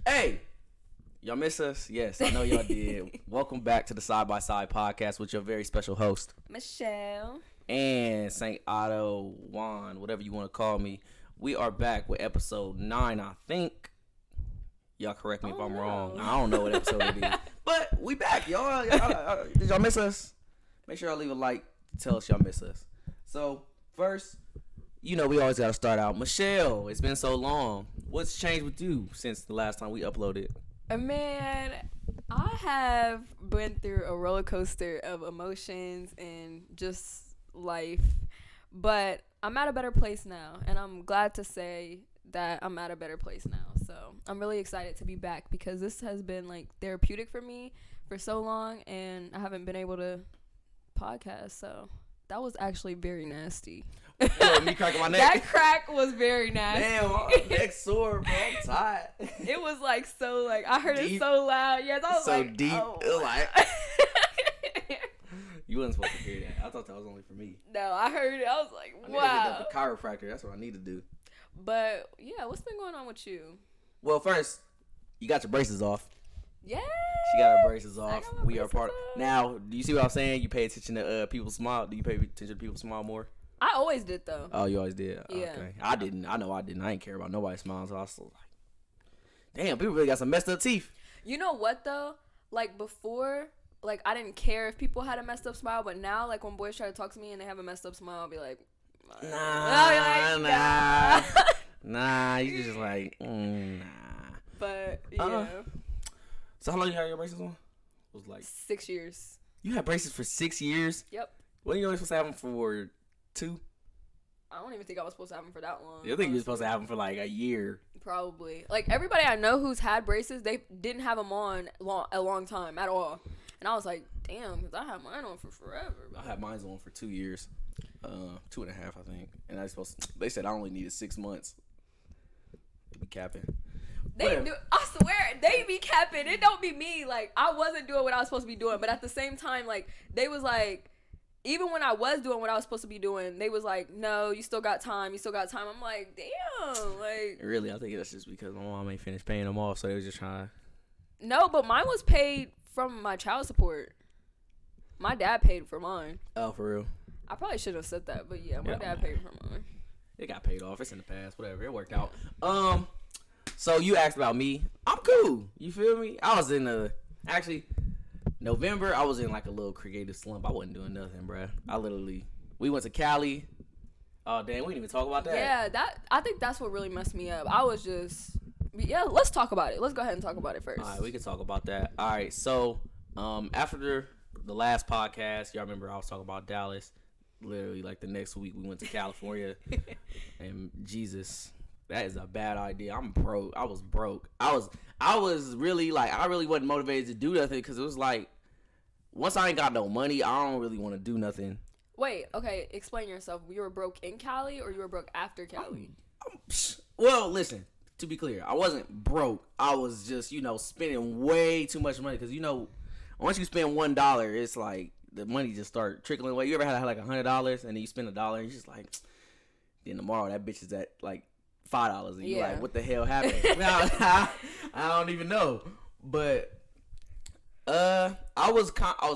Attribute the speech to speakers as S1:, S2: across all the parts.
S1: Hey, y'all miss us? Yes, I know y'all did. Welcome back to the Side by Side podcast with your very special host,
S2: Michelle.
S1: And St. Otto Juan, whatever you want to call me. We are back with episode 9, I think. Y'all correct me if I'm wrong. I don't know what episode it is. But we back, y'all. Did y'all miss us? Make sure y'all leave a like to tell us y'all miss us. So, first, you know we always got to start out. Michelle, it's been so long. What's changed with you since the last time we uploaded?
S2: Man, I have been through a roller coaster of emotions and just life. But I'm at a better place now. And I'm glad to say that I'm at a better place now. So I'm really excited to be back because this has been like therapeutic for me for so long. And I haven't been able to podcast. So that was actually very nasty.
S1: Me cracking my neck.
S2: That crack was very nasty.
S1: Damn, my neck's sore, bro. I'm tired.
S2: It was like so like I heard
S1: deep.
S2: it so loud. Yes, I was
S1: So
S2: like
S1: deep.
S2: Oh.
S1: It was like you wasn't supposed to hear that. I thought that was only for me.
S2: No, I heard it. I was like,
S1: I
S2: wow.
S1: need to get the chiropractor. That's what I need to do.
S2: But yeah, what's been going on with you?
S1: Well, first, you got your braces off.
S2: Yeah.
S1: She got her braces
S2: I
S1: off.
S2: got my
S1: We are
S2: braces
S1: part.
S2: off.
S1: Now, do you see what I'm saying? You pay attention to people's smile. Do you pay attention to people's smile more?
S2: I always did though.
S1: Oh, you always did.
S2: Yeah.
S1: Okay. I didn't. I know I didn't. I didn't care about nobody's smiles. So I was like, damn, people really got some messed up teeth.
S2: You know what though? Like before, like I didn't care if people had a messed up smile, but now like when boys try to talk to me and they have a messed up smile, I'll be like,
S1: Nah. You just like, nah.
S2: But yeah.
S1: So how long you had your braces on? It was like
S2: 6 years.
S1: You had braces for 6 years?
S2: Yep.
S1: When you only supposed to have them for 2?
S2: I don't even think I was supposed to have them for that long.
S1: I think you were supposed to have them for like a year.
S2: Probably. Like everybody I know who's had braces, they didn't have them on a long time at all. And I was like, damn, because I had mine on for forever.
S1: I had mine on for 2 years. 2.5, I think. And they said I only needed 6 months to be capping.
S2: I swear, they be capping. It don't be me. Like, I wasn't doing what I was supposed to be doing. But at the same time, like, they was like, even when I was doing what I was supposed to be doing, they was like, no, you still got time. I'm like, damn. Like,
S1: Really, I think that's just because my mom ain't finished paying them off. So they was just trying to.
S2: No, but mine was paid from my child support. My dad paid for mine.
S1: Oh, for real?
S2: I probably shouldn't have said that. But yeah, my dad paid for mine.
S1: It got paid off. It's in the past. Whatever. It worked out. So you asked about me. I'm cool. You feel me? I was in November. I was in like a little creative slump. I wasn't doing nothing, bruh. We went to Cali. Oh, damn. We didn't even talk about that.
S2: Yeah, I think that's what really messed me up. I was just, yeah, let's talk about it. Let's go ahead and talk about it first.
S1: All right, we can talk about that. All right, so after the last podcast, y'all remember I was talking about Dallas. Literally, like the next week, we went to California. And Jesus, that is a bad idea. I'm broke. I was broke. I was really like, I really wasn't motivated to do nothing because it was like, once I ain't got no money, I don't really want to do nothing.
S2: Wait, okay, explain yourself. You were broke in Cali or you were broke after Cali?
S1: Well, listen, to be clear, I wasn't broke. I was just, spending way too much money because, once you spend $1, it's like the money just start trickling away. You ever had like $100 and then you spend $1 and you're just like, then tomorrow that bitch is at like $5 and you're like, what the hell happened? I don't even know. But I was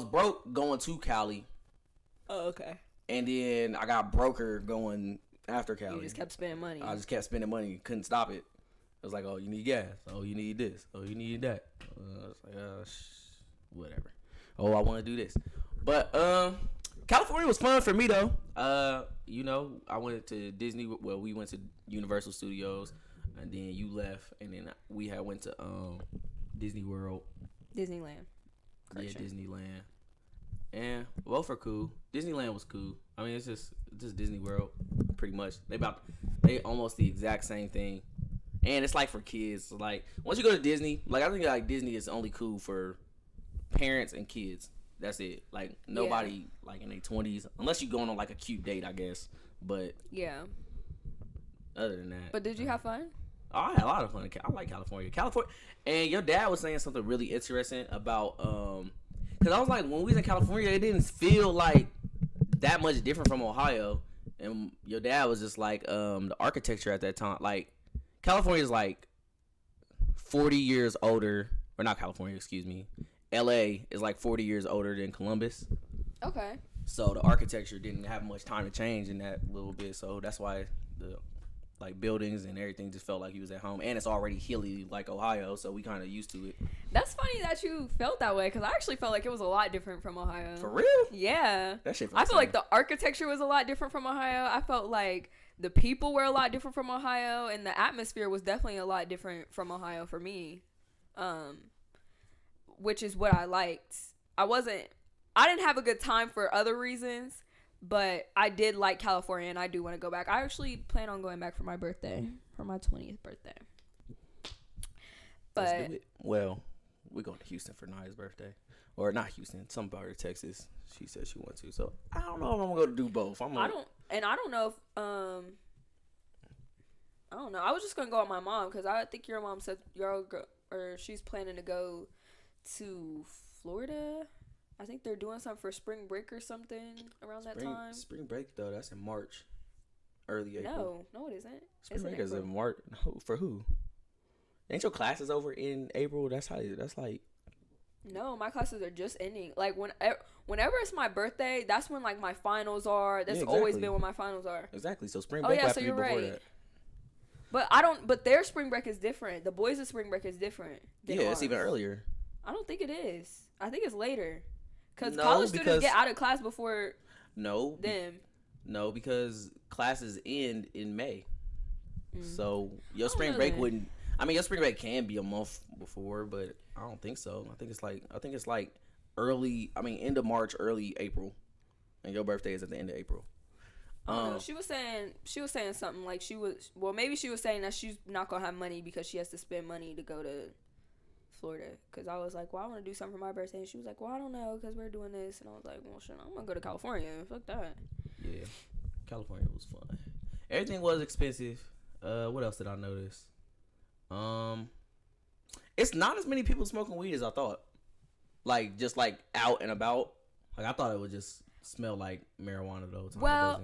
S1: broke going to Cali.
S2: Oh, okay.
S1: And then I got broker going after Cali.
S2: You just kept spending money.
S1: I just kept spending money. Couldn't stop it. It was like, oh, you need gas. Oh, you need this. Oh, you need that. I was like, whatever. Oh, I want to do this. But California was fun for me, though. I went to Disney. Well, we went to Universal Studios. And then you left. And then we went to Disney World.
S2: Disneyland.
S1: Correction. Yeah, Disneyland. And both are cool. Disneyland was cool. I mean, it's just Disney World, pretty much. They almost the exact same thing, and it's like for kids. Like once you go to Disney, like I think like Disney is only cool for parents and kids. That's it. Like nobody like in their 20s, unless you going on like a cute date, I guess. But
S2: yeah.
S1: Other than that.
S2: But did you have fun?
S1: Oh, I had a lot of fun. I like California. And your dad was saying something really interesting about because I was like, when we was in California, it didn't feel like that much different from Ohio. And your dad was just like, the architecture at that time, like California is like 40 years older, or not California, excuse me. LA is like 40 years older than Columbus.
S2: Okay.
S1: So the architecture didn't have much time to change in that little bit. So that's why the like buildings and everything just felt like he was at home. And it's already hilly like Ohio, so we kind of used to it.
S2: That's funny that you felt that way, because I actually felt like it was a lot different from Ohio.
S1: For real?
S2: Yeah.
S1: That shit.
S2: I feel like the architecture was a lot different from Ohio. I felt like the people were a lot different from Ohio, and the atmosphere was definitely a lot different from Ohio for me, which is what I liked. I didn't have a good time for other reasons, but I did like California, and I do want to go back. I actually plan on going back for my birthday, for my 20th birthday. But
S1: let's do it. Well, we're going to Houston for Naya's birthday. Or not Houston, some part of Texas. She said she wants to. So I don't know if I'm going to do both. I don't
S2: know if I don't know. I was just gonna go with my mom, because I think your mom said she's planning to go to Florida. I think they're doing something for spring break or something around that time.
S1: Spring break though, that's in March, early April.
S2: No, it isn't.
S1: Spring break is in March. No, for who? Ain't your classes over in April? That's like.
S2: No, my classes are just ending. Like whenever it's my birthday, that's when like my finals are. That's always been when my finals are.
S1: Exactly. So spring break. Oh yeah, so you're right.
S2: That. But their spring break is different. The boys' spring break is different.
S1: Yeah, it's even earlier.
S2: I don't think it is. I think it's later. Because college students get out of class before them.
S1: No, because classes end in May. So your spring break wouldn't. I mean, your spring break can be a month before, but I don't think so. I think it's like early. I mean, end of March, early April, and your birthday is at the end of April.
S2: She was saying something like maybe she was saying that she's not gonna have money because she has to spend money to go to Florida. Because I was like, well, I want to do something for my birthday, and she was like, well, I don't know, because we're doing this. And I was like, well, shit, I'm gonna go to California. Fuck that.
S1: Yeah, California was fun. Everything was expensive. What else did I notice? It's not as many people smoking weed as I thought. Like, just like out and about. Like, I thought it would just smell like marijuana though.
S2: Well,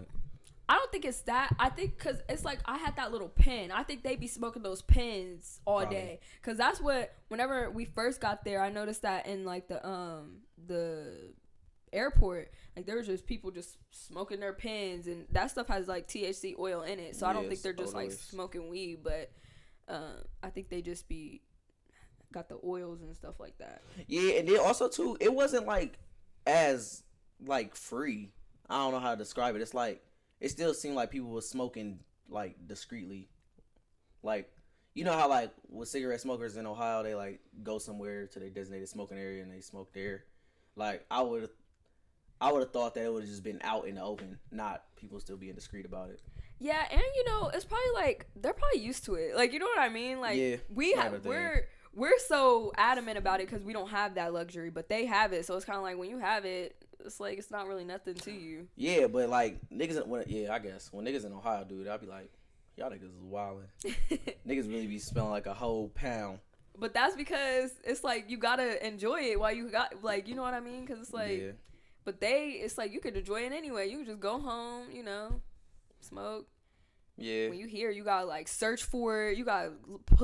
S2: I don't think it's that. I think because it's like I had that little pen. I think they be smoking those pens all day. Because that's what, whenever we first got there, I noticed that in like the airport, like there was just people just smoking their pens, and that stuff has like THC oil in it. So I don't think they're just like smoking weed, but I think they just got the oils and stuff like that.
S1: Yeah, and then also too, it wasn't like as like free. I don't know how to describe it. It's like it still seemed like people were smoking like discreetly. Like, you know how like with cigarette smokers in Ohio, they like go somewhere to their designated smoking area and they smoke there. Like I would have thought that it would have just been out in the open, not people still being discreet about it.
S2: Yeah, and it's probably like they're probably used to it. Like, you know what I mean? Like, yeah, we're so adamant about it because we don't have that luxury, but they have it. So it's kind of like when you have it, it's like it's not really nothing to you.
S1: Yeah, but like niggas, I guess when niggas in Ohio do it, I'd be like, y'all niggas is wildin'. Niggas really be smelling like a whole pound.
S2: But that's because it's like you gotta enjoy it while you got, like, you know what I mean? Because it's like, yeah. But it's like you could enjoy it anyway. You could just go home, smoke.
S1: Yeah.
S2: When you hear, you gotta like search for it. You gotta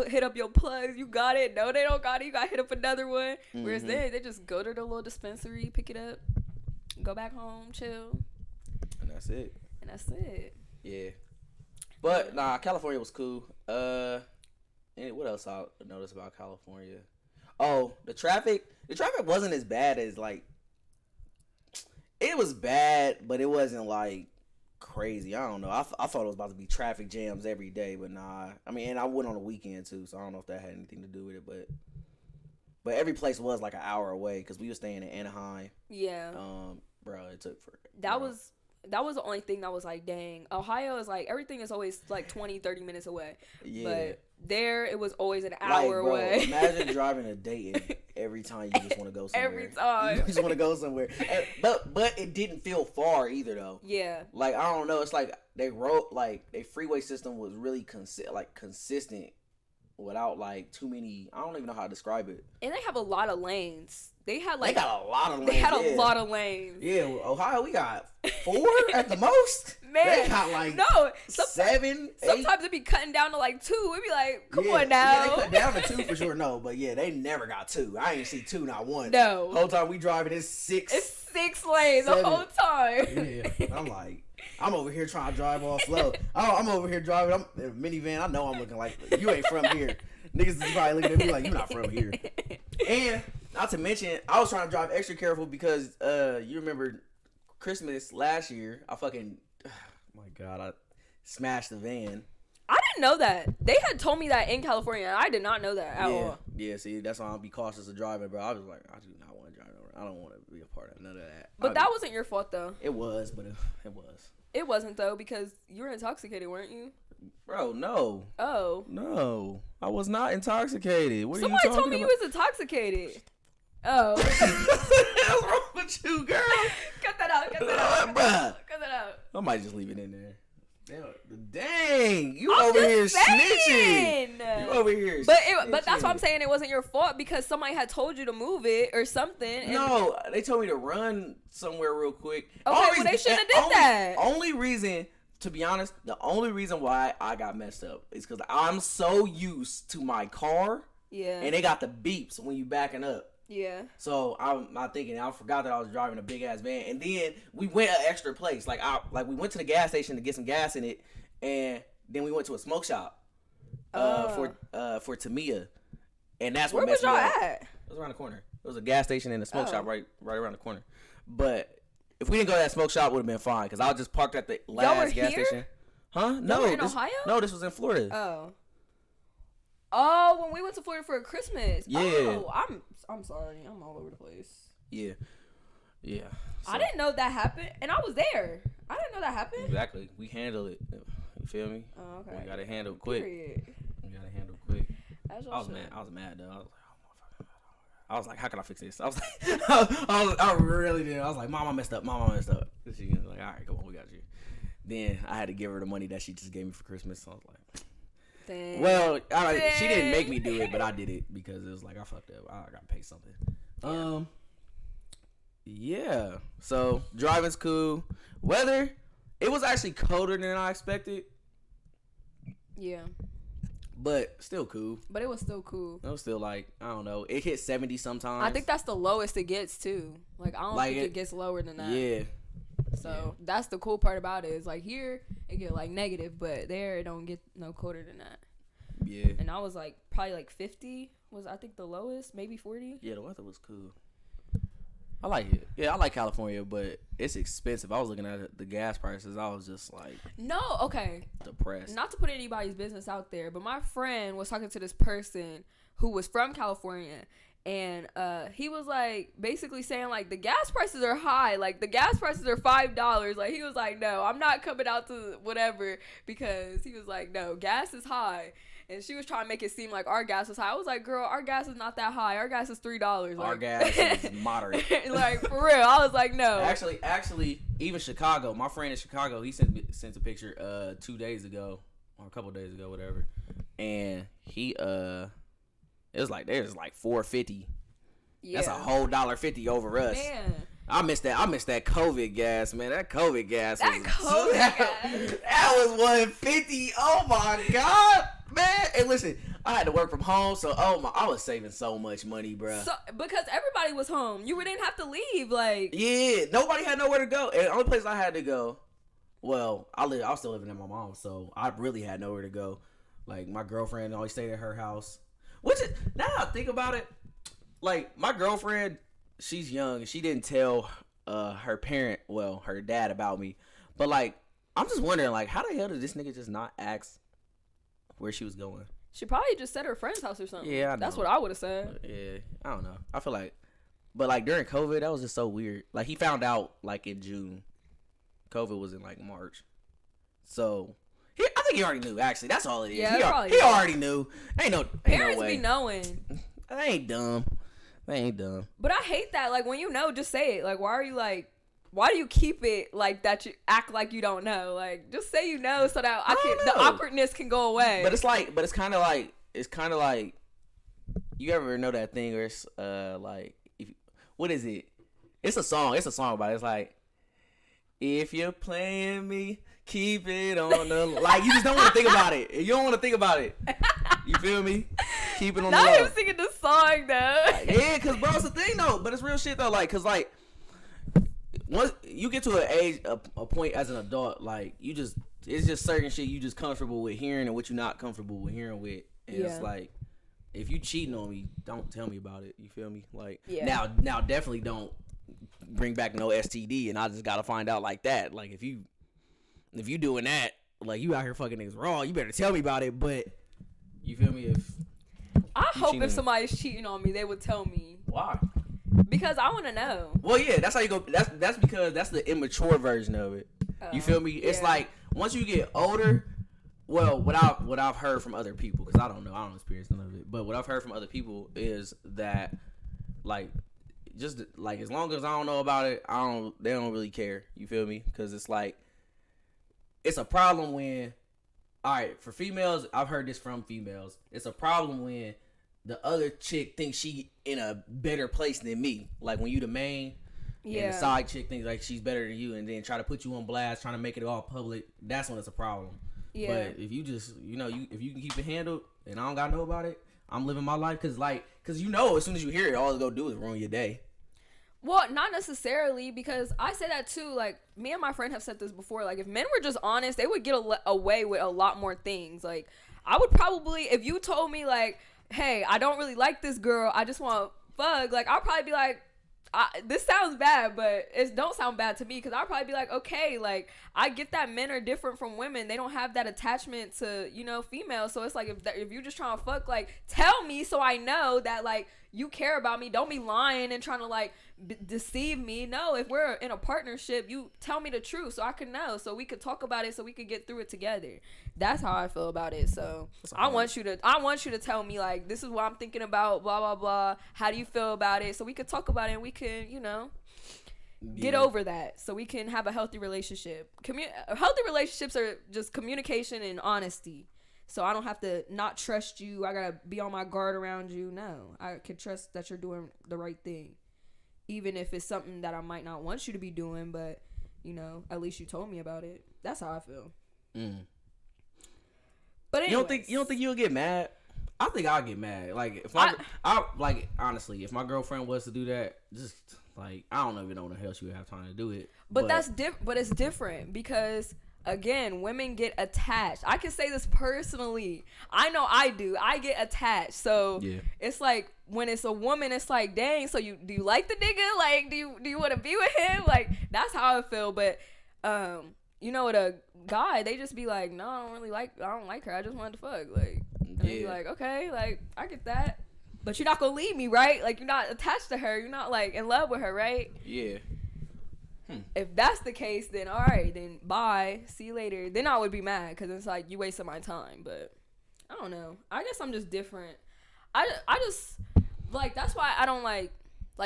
S2: hit up your plugs. You got it. No, they don't got it. You gotta hit up another one. Mm-hmm. Whereas they just go to the little dispensary, pick it up, go back home, chill.
S1: And that's it.
S2: Yeah.
S1: But nah, California was cool. And what else I noticed about California? Oh, the traffic. The traffic wasn't as bad as like. It was bad, but it wasn't like crazy. I don't know. I thought it was about to be traffic jams every day, but nah. I mean, and I went on a weekend too, so I don't know if that had anything to do with it, but every place was like an hour away because we were staying in Anaheim.
S2: Yeah.
S1: Bro, it took forever.
S2: That was the only thing that was like, dang. Ohio is like, everything is always like 20, 30 minutes away. Yeah. But there, it was always an hour away.
S1: Imagine driving to Dayton every time you just want to go somewhere.
S2: Every time.
S1: You just want to go somewhere. But it didn't feel far either, though.
S2: Yeah.
S1: Like, I don't know. It's like they freeway system was really consistent without like too many. I don't even know how to describe it.
S2: And they have a lot of lanes. They had
S1: They got a lot of lanes.
S2: They had
S1: yeah.
S2: a lot of lanes.
S1: Yeah, Ohio, we got 4 at the most.
S2: Man,
S1: they got like
S2: no,
S1: 7, 8.
S2: Sometimes it be cutting down to like 2. It'd be like, come on
S1: Yeah,
S2: now.
S1: they cut down to 2 for sure. No, but yeah, they never got 2. I ain't see 2 not once.
S2: No.
S1: Whole time we driving, it's 6.
S2: It's 6 lanes
S1: 7.
S2: the whole time.
S1: Yeah, I'm like, I'm over here trying to drive all slow. I'm over here driving. I'm in a minivan. I know I'm looking like you ain't from here. Niggas is probably looking at me like you not from here. And not to mention, I was trying to drive extra careful because you remember Christmas last year. I fucking, oh my God, I smashed the van.
S2: I didn't know that. They had told me that in California, and I did not know that at all.
S1: Yeah, see, that's why I'll be cautious of driving, bro. I was like, I do not want to drive over. I don't want to be a part of none of that.
S2: But that wasn't your fault, though.
S1: It was, but it was.
S2: It wasn't, though, because you were intoxicated, weren't you?
S1: Bro, no.
S2: Oh.
S1: No. I was not intoxicated. What are you
S2: Somebody
S1: talking
S2: told me
S1: about?
S2: you was intoxicated. Oh.
S1: What's wrong with you, girl?
S2: Cut that out. Cut that out.
S1: Bruh.
S2: Cut that out.
S1: I might just leave it in there. Dang, you
S2: I'm
S1: over here
S2: just saying.
S1: snitching. You over here
S2: But that's why I'm saying it wasn't your fault because somebody had told you to move it or something. And
S1: no, they told me to run somewhere real quick.
S2: Okay, well, they shouldn't have did that.
S1: Only reason, to be honest, the only reason why I got messed up is because I'm so used to my car.
S2: Yeah.
S1: And they got the beeps when you backing up.
S2: Yeah.
S1: So I'm not thinking. I forgot that I was driving a big ass van, and then we went an extra place. Like we went to the gas station to get some gas in it, and then we went to a smoke shop for Tamiya, and that's what
S2: where was
S1: messed me
S2: y'all
S1: up.
S2: at?
S1: It was around the corner. It was a gas station and a smoke shop right around the corner. But if we didn't go to that smoke shop, would have been fine because I just parked at the last gas station. Huh? No,
S2: in Ohio?
S1: No, this was in Florida.
S2: Oh, when we went to Florida for Christmas.
S1: Yeah.
S2: Oh, I'm sorry. I'm all over the place.
S1: Yeah. Yeah. So,
S2: I didn't know that happened, and I was there. I didn't know that happened.
S1: Exactly. We handle it. You feel me?
S2: Oh, okay.
S1: We gotta handle quick.
S2: Period.
S1: We gotta handle quick.
S2: I was
S1: mad though. I was like, oh motherfucker. I was like, how can I fix this? I was like, I really did. I was like, Mom, I messed up. She was like, all right, come on, we got you. Then I had to give her the money that she just gave me for Christmas. So I was like,
S2: dang.
S1: well, she didn't make me do it, but I did it because it was like I fucked up. I gotta pay something. Yeah. So driving's cool. Weather, it was actually colder than I expected.
S2: Yeah.
S1: But still cool.
S2: But it was still cool.
S1: It was still like, I don't know. It hit 70 sometimes.
S2: I think that's the lowest it gets too. Like I don't think it gets lower than that.
S1: Yeah.
S2: So that's the cool part about it is like here it get like negative, but there it don't get no colder than that.
S1: Yeah.
S2: And I was like probably like 50 was I think the lowest, maybe 40.
S1: Yeah, the weather was cool. I like it. Yeah, I like California, but it's expensive. I was looking at the gas prices. I was just like,
S2: no, okay.
S1: Depressed.
S2: Not to put anybody's business out there, but my friend was talking to this person who was from California, and he was like basically saying like the gas prices are high, like the gas prices are $5. Like he was like, no, I'm not coming out to whatever because he was like, no, gas is high. And she was trying to make it seem like our gas was high. I was like, girl, our gas is not that high. Our gas is $3.
S1: Our
S2: like,
S1: gas is moderate.
S2: Like, for real. I was like, no.
S1: Actually, even Chicago, my friend in Chicago, he sent a picture 2 days ago, or a couple of days ago, whatever. And he, it was like, there's like $4.50. Yeah. That's a whole $1.50 over us.
S2: Man.
S1: I missed that COVID gas, man. That COVID gas
S2: that
S1: was $1.50. Oh my God, man. And listen, I had to work from home, so I was saving so much money, bro.
S2: So because everybody was home, you didn't have to leave, like.
S1: Yeah, nobody had nowhere to go. And the only place I had to go, well, I was still living at my mom's, so I really had nowhere to go. Like my girlfriend always stayed at her house. Which is, now I think about it, like my girlfriend, she's young. She didn't tell her dad about me. But like, I'm just wondering, like, how the hell did this nigga just not ask where she was going?
S2: She probably just said her friend's house or something.
S1: Yeah, I know.
S2: That's what I would have said.
S1: Yeah, I don't know. I feel like, but like during COVID, that was just so weird. Like he found out like in June. COVID was in like March. So I think he already knew. Actually, that's all it is.
S2: Yeah,
S1: he already knew. Ain't no
S2: parents
S1: way.
S2: be knowing.
S1: They ain't dumb.
S2: But I hate that. Like when you know, just say it. Like why do you keep it like that? You act like you don't know. Like just say you know so that the awkwardness can go away.
S1: But it's kind of like it's kind of like, you ever know that thing where it's like, what is it? It's a song about it. It's like, if you're playing me, keep it on the like. You just don't want to think about it. You don't want to think about it. You feel me? Keep it on the
S2: Not
S1: low.
S2: him singing the song though.
S1: Yeah, cause bro, it's the thing though. But it's real shit though. Like, cause like, once you get to an age, a point as an adult, like it's just certain shit you just comfortable with hearing and what you're not comfortable with hearing with. And it's like, if you cheating on me, don't tell me about it. You feel me? Like, now definitely don't bring back no STD, and I just gotta find out like that. Like, if you doing that, like, you out here fucking niggas raw, you better tell me about it. But you feel me?
S2: I hope if somebody's cheating on me, they would tell me.
S1: Why?
S2: Because I want to know.
S1: Well, yeah, that's how you go. That's because that's the immature version of it. You feel me? It's like, once you get older, well, what I've heard from other people, because I don't experience none of it, but what I've heard from other people is that, like, just like, as long as I don't know about it, they don't really care. You feel me? Because it's like, it's a problem when, all right, for females, I've heard this from females. It's a problem when the other chick thinks she in a better place than me. Like, when you the main, and the side chick thinks like she's better than you, and then try to put you on blast, trying to make it all public. That's when it's a problem. Yeah. But if you just, if you can keep it handled, and I don't gotta know about it, I'm living my life. Cause as soon as you hear it, all it's gonna do is ruin your day.
S2: Well, not necessarily, because I say that too. Like, me and my friend have said this before. Like, if men were just honest, they would get away with a lot more things. Like, I would probably, if you told me like, hey, I don't really like this girl, I just want to fuck, like, I'll probably be like, this sounds bad, but it don't sound bad to me, because I'll probably be like, okay, like, I get that men are different from women. They don't have that attachment to, females. So it's like, if you're just trying to fuck, like, tell me so I know that, like, you care about me. Don't be lying and trying to, like, deceive me. No, if we're in a partnership, you tell me the truth so I can know, so we could talk about it, so we could get through it together. That's how I feel about it. So I want you to tell me, like, this is what I'm thinking about, blah blah blah. How do you feel about it? So we could talk about it, and we can, get over that, so we can have a healthy relationship. Healthy relationships are just communication and honesty. So I don't have to not trust you. I gotta be on my guard around you. No, I can trust that you're doing the right thing, even if it's something that I might not want you to be doing. But at least you told me about it. That's how I feel. But anyways,
S1: you don't think you'll get mad? I think I'll get mad. Like, if honestly, if my girlfriend was to do that, just like, I don't even know when the hell she would have time to do it.
S2: But that's different. But it's different because, again, women get attached. I can say this personally. I know I do. I get attached. So it's like, when it's a woman, it's like, dang. So do you like the nigga? Like, do you want to be with him? Like, that's how I feel. But with a guy, they just be like, no, I don't like her. I just wanted to fuck. Like, and they be like, okay, like, I get that. But you're not gonna leave me, right? Like, you're not attached to her. You're not, like, in love with her, right?
S1: Yeah.
S2: If that's the case, then all right, then bye, see you later. Then I would be mad, because it's like, you wasted my time. But I don't know. I guess I'm just different. I just, like, that's why I don't like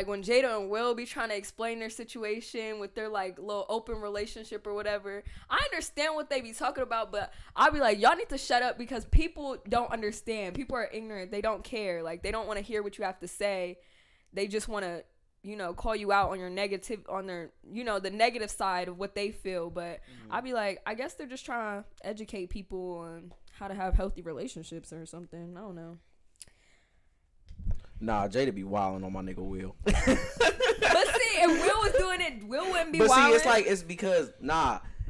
S2: when Jada and Will be trying to explain their situation with their, like, little open relationship or whatever. I understand what they be talking about, but I'll be like, y'all need to shut up, because people don't understand. People are ignorant. They don't care. Like, they don't want to hear what you have to say. They just want to, call you out on your negative, on their, the negative side of what they feel. But I'll be like, I guess they're just trying to educate people on how to have healthy relationships or something. I don't know.
S1: Nah, Jada be wilding on my nigga Will.
S2: But see, if Will was doing it, Will wouldn't be wilding.
S1: But see, it's because,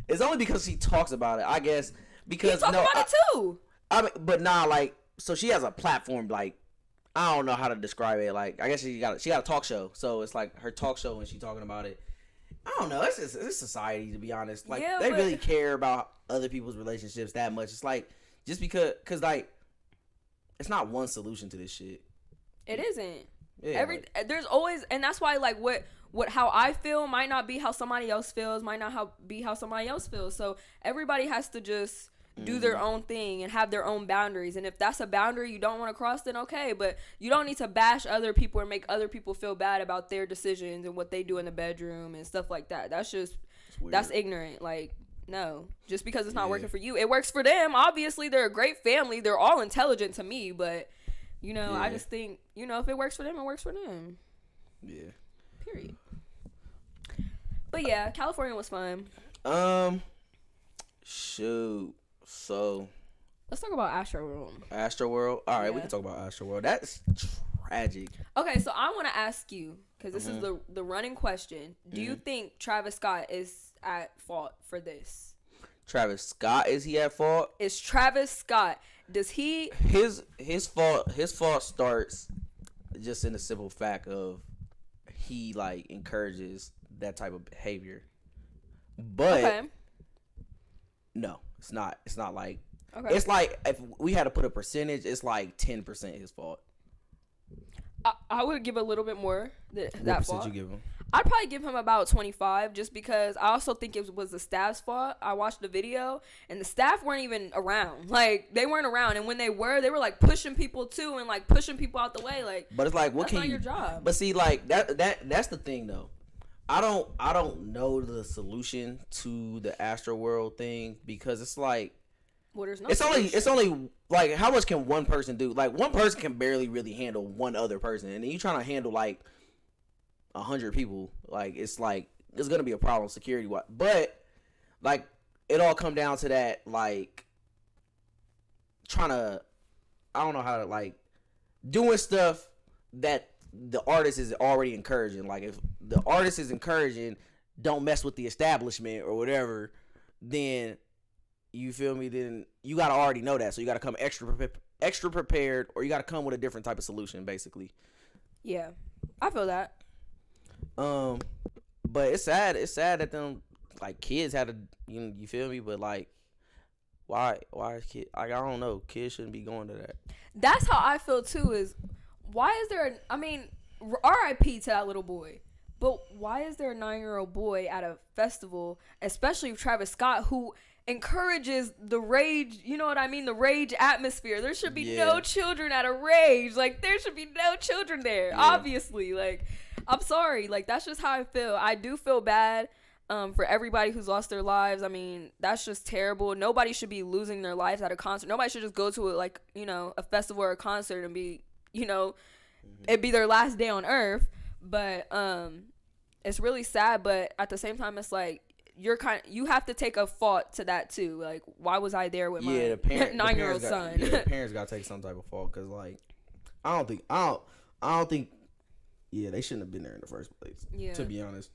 S1: it's only because she talks about it, I guess. Because,
S2: he talks about it too.
S1: I mean, but like, so she has a platform, like, I don't know how to describe it. Like, I guess she got a talk show. So it's like her talk show when she's talking about it. I don't know. It's society, to be honest. Like, they really care about other people's relationships that much. It's like, just because like, it's not one solution to this shit.
S2: It isn't. Yeah, there's always, and that's why, like, how I feel might not be how somebody else feels, might not be how somebody else feels. So everybody has to just do their own thing and have their own boundaries. And if that's a boundary you don't want to cross, then okay. But you don't need to bash other people or make other people feel bad about their decisions and what they do in the bedroom and stuff like that. That's ignorant. Like, No, just because it's not working for you, it works for them. Obviously, they're a great family. They're all intelligent to me, but I just think if it works for them, it works for them.
S1: Yeah.
S2: Period. But yeah, California was fun.
S1: Shoot. So.
S2: Let's talk about Astroworld.
S1: Astroworld. All right, we can talk about Astroworld. That's tragic.
S2: Okay, so I want to ask you, because this is the running question. Do you think Travis Scott is at fault for this?
S1: Travis Scott, is he at fault?
S2: Is Travis Scott, does he...
S1: His fault starts just in the simple fact of he, like, encourages that type of behavior. But, no, it's not. It's not like... Okay. It's like, if we had to put a percentage, it's like 10% his fault.
S2: I would give a little bit more that
S1: what
S2: fault.
S1: What you give him?
S2: I'd probably give him about 25, just because I also think it was the staff's fault. I watched the video, and the staff weren't even around. Like, they weren't around, and when they were like pushing people too, and like pushing people out the way. Like,
S1: but it's like, what can you?
S2: Your job.
S1: But see, like that's the thing though. I don't know the solution to the Astroworld thing, because it's like.
S2: Well, there's no
S1: it's
S2: solution.
S1: only like, how much can one person do? Like, one person can barely really handle one other person, and then you trying to handle like 100 people. Like, it's gonna be a problem security wise. But like, it all come down to that, like, I don't know how to, like, doing stuff that the artist is already encouraging. Like, if the artist is encouraging, don't mess with the establishment or whatever, then. You feel me? Then you gotta already know that, so you gotta come extra prepared, or you gotta come with a different type of solution, basically.
S2: Yeah, I feel that.
S1: But it's sad. It's sad that them, like, kids had to, you feel me? But like, why is kids? Like, I don't know. Kids shouldn't be going to that.
S2: That's how I feel too. Is why is there? R.I.P. to that little boy. But why is there a 9-year-old boy at a festival, especially Travis Scott, who encourages the rage, you know what I mean? The rage atmosphere. There should be no children at a rage. Like, there should be no children there, obviously. Like, I'm sorry. Like, that's just how I feel. I do feel bad for everybody who's lost their lives. I mean, that's just terrible. Nobody should be losing their lives at a concert. Nobody should just go to, a festival or a concert and be, it'd be their last day on earth. But it's really sad. But at the same time, it's like, you have to take a fault to that too. Like, why was I there with my 9-year-old son?
S1: The parents got to take some type of fault, because, like, I don't think they shouldn't have been there in the first place. Yeah. To be honest.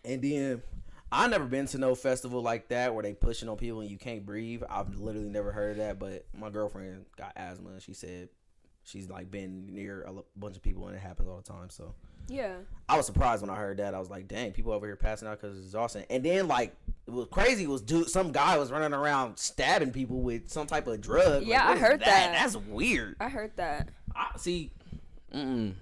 S1: And then I never been to no festival like that where they pushing on people and you can't breathe. I've literally never heard of that. But my girlfriend got asthma, and she said she's, like, been near a bunch of people and it happens all the time. So.
S2: Yeah.
S1: I was surprised when I heard that. I was like, dang, people over here passing out because it's exhausting. And then, like, it was crazy some guy was running around stabbing people with some type of drug.
S2: Yeah,
S1: like,
S2: I heard that.
S1: That's weird.
S2: I heard that.
S1: See.
S2: But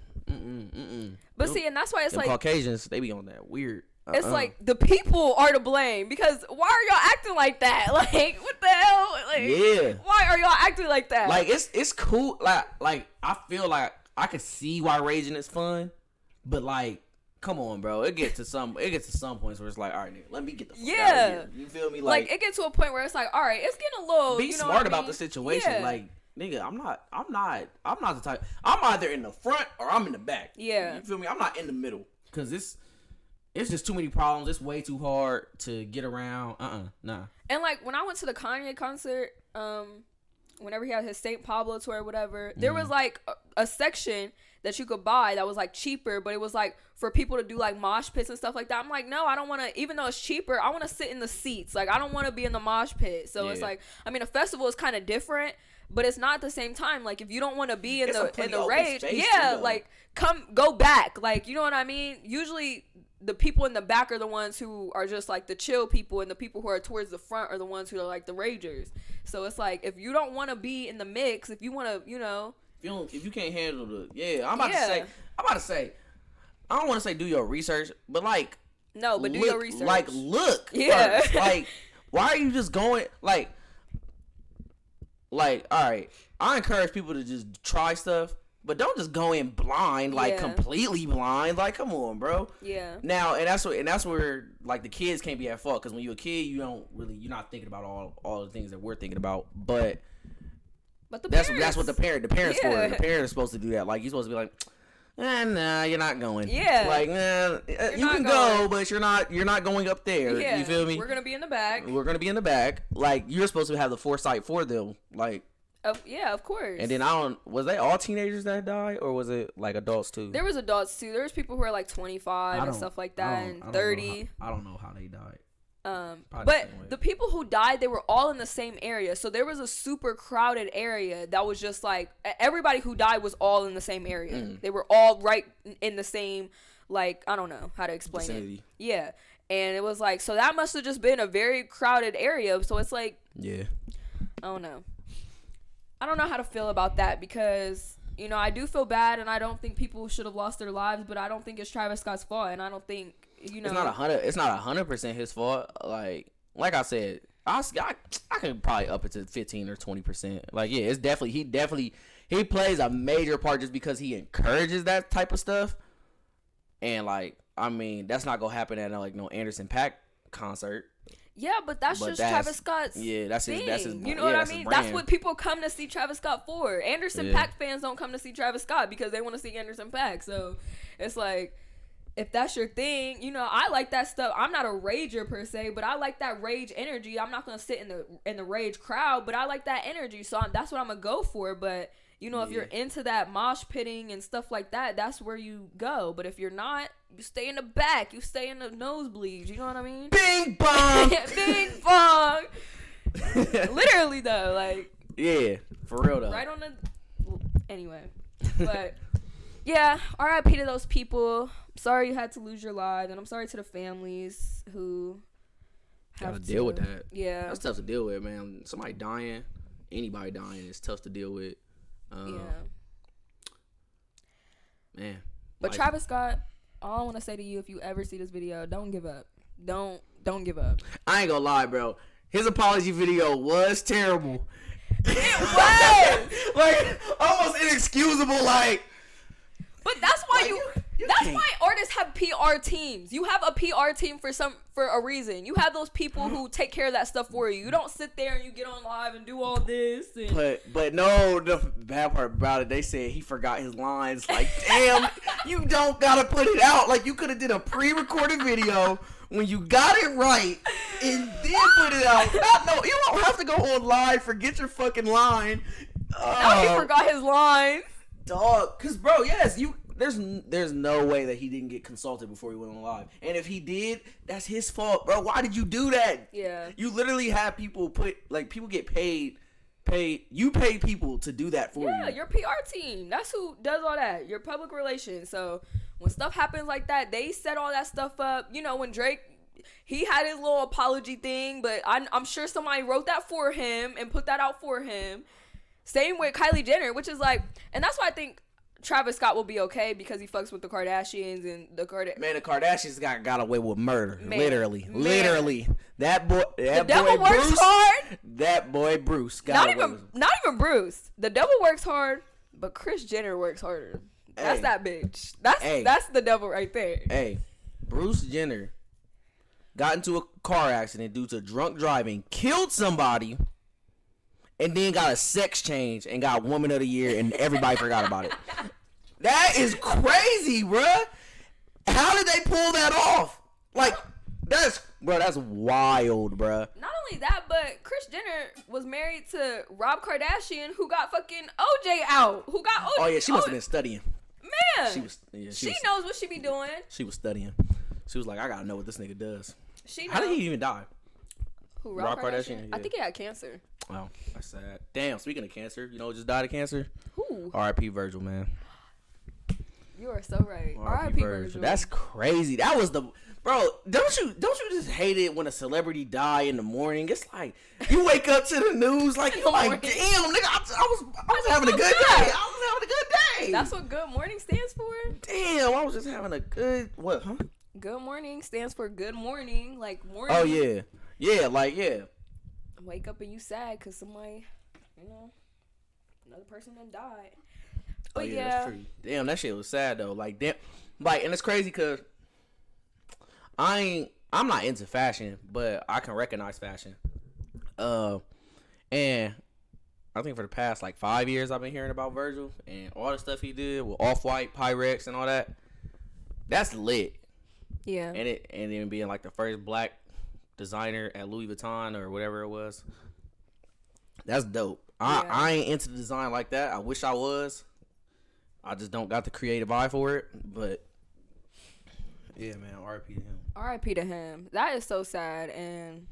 S2: see, and that's why it's like
S1: Caucasians, they be on that weird.
S2: It's like the people are to blame, because why are y'all acting like that? Like, what the hell? Like,
S1: yeah.
S2: Why are y'all acting like that?
S1: Like, it's cool. Like I feel like I could see why raging is fun. But, like, come on, bro. It gets to some points where it's like, all right, nigga, let me get the fuck out of here. You feel me?
S2: Like, it gets to a point where it's like, all right, it's getting a little.
S1: Be smart about the situation. Yeah. Like, nigga, I'm not the type. I'm either in the front or I'm in the back.
S2: Yeah.
S1: You feel me? I'm not in the middle, because it's just too many problems. It's way too hard to get around. Nah.
S2: And, like, when I went to the Kanye concert, whenever he had his St. Pablo tour or whatever, there was, like, a section that you could buy that was, like, cheaper, but it was, like, for people to do, like, mosh pits and stuff like that. I'm like, no, I don't want to, even though it's cheaper, I want to sit in the seats. Like, I don't want to be in the mosh pit. So it's like, I mean, a festival is kind of different, but it's not at the same time. Like, if you don't want to be in the rage, like, go back. Like, you know what I mean? Usually the people in the back are the ones who are just, like, the chill people, and the people who are towards the front are the ones who are, like, the ragers. So it's like, if you don't want to be in the mix, if you want to,
S1: if you can't handle I'm about to say, I don't want to say do your research, but, like,
S2: no, but do your research.
S1: Like, look, first. Like, why are you just going, like, all right, I encourage people to just try stuff, but don't just go in blind, like
S2: Yeah.
S1: completely blind. Like, come on, bro.
S2: Yeah.
S1: Now, and that's where like the kids can't be at fault, because when you're a kid, you're not thinking about all the things that we're thinking about. But
S2: But
S1: that's
S2: parents,
S1: what the parents for.
S2: Yeah.
S1: The parents are supposed to do that. Like, you're supposed to be like, nah, you're not going.
S2: Yeah.
S1: Like, nah, you
S2: not
S1: can
S2: going.
S1: go, but you're not going up there.
S2: Yeah.
S1: You feel me?
S2: We're gonna be in the back.
S1: We're gonna be in the back. Like, you're supposed to have the foresight for them. Like,
S2: Yeah, of course.
S1: and then was they all teenagers that died, or was it like adults too?
S2: There was adults too. There was people who are like 25 and stuff like that, and 30.
S1: I don't know how they died. Probably
S2: But
S1: the same way.
S2: the people who died, they were all in the same area. So there was a super crowded area that was just like everybody who died was all in the same area. They were all right in the same, like, I don't know how to explain
S1: Vicinity.
S2: it. Yeah. And it was like, so that must have just been a very crowded area. So it's like,
S1: Yeah.
S2: I don't know. I don't know how to feel about that because, you know, I do feel bad and I don't think people should have lost their lives, but I don't think it's Travis Scott's fault, and I don't think, you know.
S1: It's not 100% his fault. Like I said, I could probably up it to 15 or 20%. Like, yeah, it's definitely he plays a major part just because he encourages that type of stuff. And like, I mean, that's not gonna happen at like no Anderson .Paak concert.
S2: Yeah, but that's just Travis Scott's
S1: that's
S2: thing.
S1: his
S2: You know what I
S1: that's his
S2: mean? That's
S1: brand.
S2: what people come to see Travis Scott for. Anderson
S1: Yeah.
S2: .Paak fans don't come to see Travis Scott because they want to see Anderson .Paak. So it's like, if that's your thing, you know, I like that stuff. I'm not a rager per se, but I like that rage energy. I'm not gonna sit in the rage crowd, but I like that energy. So that's what I'm gonna go for. But you know, if you're into that mosh pitting and stuff like that, that's where you go. But if you're not, you stay in the back. You stay in the nosebleeds. You know what I mean?
S1: Bing bong.
S2: Bing bong. Literally though, like,
S1: Yeah, for real though.
S2: right on the. Anyway, but yeah, R.I.P. to those people. Sorry you had to lose your lives, and I'm sorry to the families who have
S1: Gotta deal with that.
S2: Yeah,
S1: That's tough to deal with, man. Somebody dying, anybody dying is tough to deal with.
S2: yeah.
S1: Man.
S2: But
S1: like,
S2: Travis Scott, all I want to say to you, if you ever see this video, don't give up. Don't give up.
S1: I ain't gonna lie, bro. His apology video was terrible.
S2: It was.
S1: Like, almost inexcusable. Like,
S2: But that's why
S1: like,
S2: you
S1: can't.
S2: why artists have PR teams. You have a PR team for a reason. You have those people who take care of that stuff for you. You don't sit there and you get on live and do all this. And
S1: But no, the bad part about it, they said he forgot his lines. Like, damn, you don't gotta put it out. Like, you could have did a pre-recorded video when you got it right and then put it out. You don't have to go on live, forget your fucking line.
S2: now he forgot his lines.
S1: Dog, cause bro, yes, there's no way that he didn't get consulted before he went on live. And if he did, that's his fault, bro. Why did you do that?
S2: Yeah.
S1: You literally have people people get paid. You pay people to do that for you.
S2: Yeah, your PR team. That's who does all that. Your public relations. So when stuff happens like that, they set all that stuff up. You know, when Drake, he had his little apology thing, but I'm sure somebody wrote that for him and put that out for him. Same with Kylie Jenner, which is like, and that's why I think Travis Scott will be okay because he fucks with the Kardashians and the
S1: Kardashians got away with murder.
S2: Man.
S1: Literally. That boy.
S2: The devil works hard.
S1: That boy Bruce got
S2: Not
S1: away
S2: even
S1: with-
S2: not even Bruce. The devil works hard, but Kris Jenner works harder. That's
S1: Hey.
S2: that bitch. That's the devil right there.
S1: Hey, Bruce Jenner got into a car accident due to drunk driving, killed somebody, and then got a sex change and got Woman of the Year, and everybody forgot about it. That is crazy, bruh. How did they pull that off? Like, that's wild, bruh.
S2: Not only that, but Kris Jenner was married to Rob Kardashian, who got fucking OJ out. Who got OJ?
S1: Oh yeah, she must have been studying.
S2: Man,
S1: She
S2: knows what she be doing.
S1: She was studying. She was like, I gotta know what this nigga does.
S2: She
S1: How
S2: knows.
S1: did he even die?
S2: Who,
S1: Rob Kardashian?
S2: I
S1: Yeah.
S2: think he had cancer.
S1: Oh, that's sad. Damn. Speaking of cancer, you know, who just died of cancer.
S2: Who?
S1: R.I.P. Virgil, man.
S2: You are so right. R.I.P. Virgil.
S1: That's crazy. That was the bro. Don't you just hate it when a celebrity die in the morning? It's like you wake up to the news like you're like,
S2: morning.
S1: damn, nigga, I was having a good day. I was having a good day.
S2: That's what Good Morning stands for.
S1: Damn, I was just having a good what? Huh?
S2: Good Morning stands for good morning, like morning.
S1: Oh yeah, yeah.
S2: Wake up and you sad because somebody, you know, another person done died. But yeah,
S1: that's true. Damn, that shit was sad though. Like, damn, like, and it's crazy because I'm not into fashion, but I can recognize fashion. And I think for the past like 5 years, I've been hearing about Virgil and all the stuff he did with Off-White, Pyrex, and all that. That's lit.
S2: yeah,
S1: And then being like the first black designer at Louis Vuitton or whatever it was. That's dope. I ain't into design like that. I wish I was. I just don't got the creative eye for it. But yeah, man, R.I.P. to him.
S2: R.I.P. to him. That is so sad, and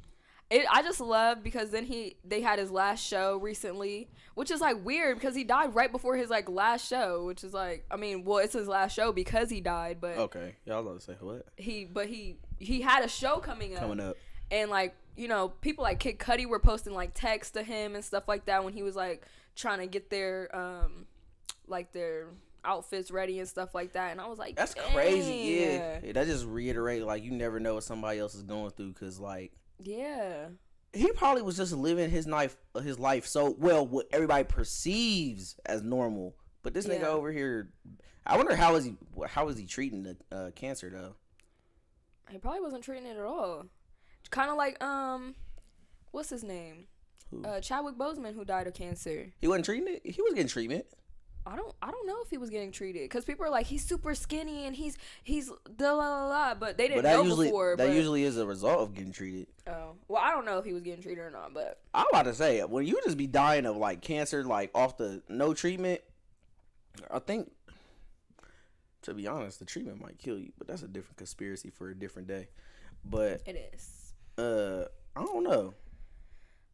S2: I just love because then they had his last show recently, which is like weird because he died right before his like last show, which is like, I mean, well, it's his last show because he died, but
S1: Okay, y'all about to say what?
S2: he had a show coming up, and like, you know, people like Kid Cudi were posting like texts to him and stuff like that when he was like trying to get their outfits ready and stuff like that, and I was like,
S1: that's
S2: dang.
S1: crazy. Yeah, that just reiterate like you never know what somebody else is going through because like.
S2: Yeah.
S1: He probably was just living his life so well, what everybody perceives as normal. But this nigga over here, I wonder how is he treating the cancer though?
S2: He probably wasn't treating it at all. Kind of like what's his name?
S1: Who?
S2: Chadwick Boseman, who died of cancer.
S1: He wasn't treating it. He was getting treatment.
S2: I don't know if he was getting treated because people are like he's super skinny and he's the la la la, but they didn't know before.
S1: That usually is a result of getting treated.
S2: Oh well, I don't know if he was getting treated or not, but
S1: I'm about to say when you just be dying of like cancer like off the no treatment, I think to be honest, the treatment might kill you, but that's a different conspiracy for a different day. But
S2: it is.
S1: I don't know.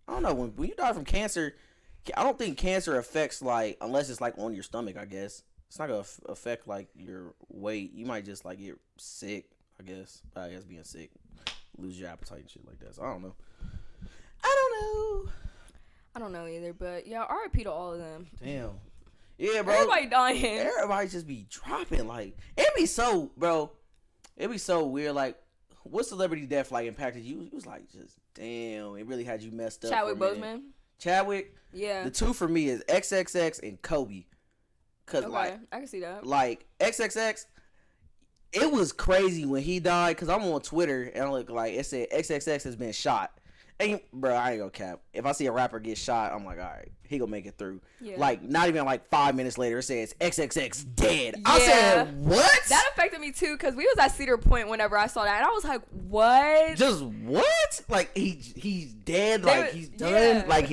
S1: When you die from cancer. I don't think cancer affects like unless it's like on your stomach. I guess it's not gonna affect like your weight. You might just like get sick. I guess being sick, lose your appetite and shit like that. So I don't know.
S2: I don't know either. But yeah, R.I.P. to all of them.
S1: Damn. Yeah, bro.
S2: Everybody dying.
S1: Everybody just be dropping. Like it'd be so weird. Like what celebrity death like impacted you? It was like just damn. It really had you messed up.
S2: Chadwick Boseman.
S1: Chadwick.
S2: Yeah.
S1: The two for me is XXX and Kobe. Cause
S2: okay, I can see that.
S1: Like XXX, it was crazy when he died. Cause I'm on Twitter and I look like it said XXX has been shot. And bro, I ain't gonna cap. If I see a rapper get shot, I'm like, all right, he gonna make it through.
S2: Yeah.
S1: Like not even like 5 minutes later, it says XXX dead.
S2: Yeah.
S1: I said what?
S2: That affected me too, cause we was at Cedar Point whenever I saw that, and I was like, what?
S1: Just what? Like he's dead. Like he's done.
S2: Yeah.
S1: Like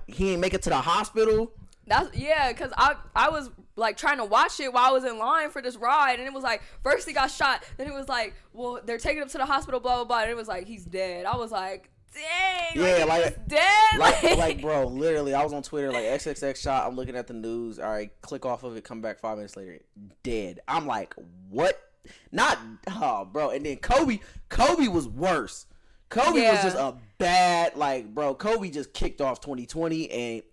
S1: he ain't make it to the hospital.
S2: Cause I was like trying to watch it while I was in line for this ride, and it was like first he got shot, then it was like, well, they're taking him to the hospital, blah blah blah, and it was like he's dead. I was like, dang,
S1: yeah,
S2: like he's dead.
S1: Like bro, literally, I was on Twitter like XXX shot. I'm looking at the news. All right, click off of it. Come back 5 minutes later, dead. I'm like, what? Not, bro. And then Kobe was worse. Kobe was just a bad, like, bro. Kobe just kicked off 2020 and.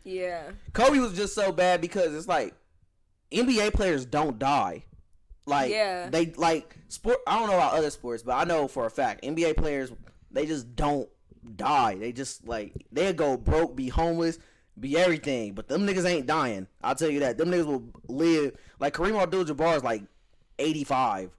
S2: Yeah.
S1: Kobe was just so bad because it's like NBA players don't die. Like they like sport. I don't know about other sports, but I know for a fact NBA players they just don't die. They just like they'll go broke, be homeless, be everything. But them niggas ain't dying. I'll tell you that. Them niggas will live. Like Kareem Abdul-Jabbar is like 85.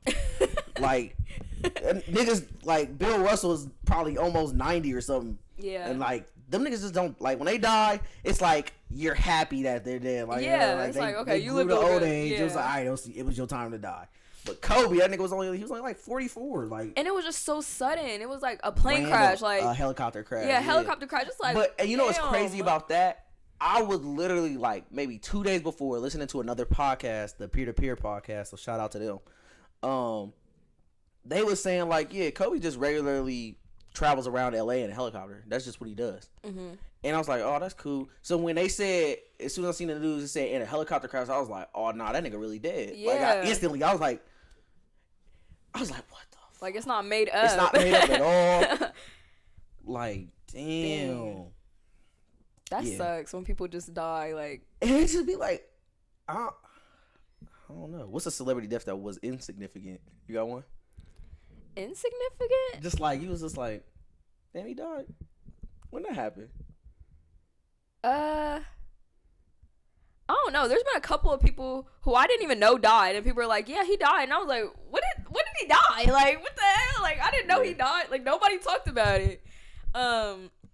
S1: Like niggas like Bill Russell is probably almost 90 or something.
S2: Yeah.
S1: And like them niggas just don't like when they die. It's like you're happy that they're dead. Like
S2: it's like okay, you live
S1: to old
S2: good.
S1: age.
S2: Yeah.
S1: It was like all right, it was your time to die. But Kobe, that nigga was only like 44. Like
S2: and it was just so sudden. It was like a plane crash, like
S1: a helicopter crash.
S2: Yeah, helicopter crash. It's like,
S1: but and you know what's
S2: damn.
S1: crazy about that? I was literally like maybe 2 days before listening to another podcast, the Peer to Peer podcast. So shout out to them. They was saying like, yeah, Kobe just regularly travels around LA in a helicopter. That's just what he does. Mm-hmm. And I was like, oh, that's cool. So when they said, as soon as I seen the news, it said in a helicopter crash, I was like, oh, nah, that nigga really dead.
S2: Yeah.
S1: Like, I was like, what the fuck?
S2: Like, it's not made up.
S1: It's not made up at all. Like, damn.
S2: That sucks when people just die. Like,
S1: and it just be like, I don't know. What's a celebrity death that was insignificant? You got one?
S2: Insignificant?
S1: Just like, he was just like, damn, he died. When that happened?
S2: I don't know. There's been a couple of people who I didn't even know died, and people were like, "Yeah, he died," and I was like, "What did he die? Like, what the hell? Like, I didn't know he died. Like, nobody talked about it."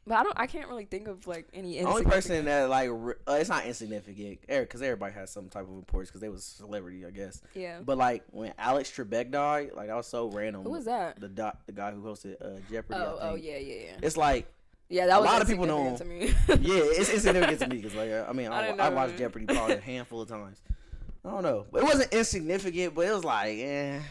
S2: But I can't really think of like any.
S1: Only person that like it's not insignificant, because everybody has some type of importance because they was a celebrity, I guess.
S2: Yeah.
S1: But like when Alex Trebek died, like that was so random.
S2: Who was that?
S1: The guy who hosted Jeopardy.
S2: Oh yeah.
S1: It's like.
S2: Yeah, that was
S1: a lot of people know.
S2: To me.
S1: Yeah, it's insignificant to me because, like, I watched Jeopardy probably a handful of times. I don't know, but it wasn't insignificant, but it was like,
S2: it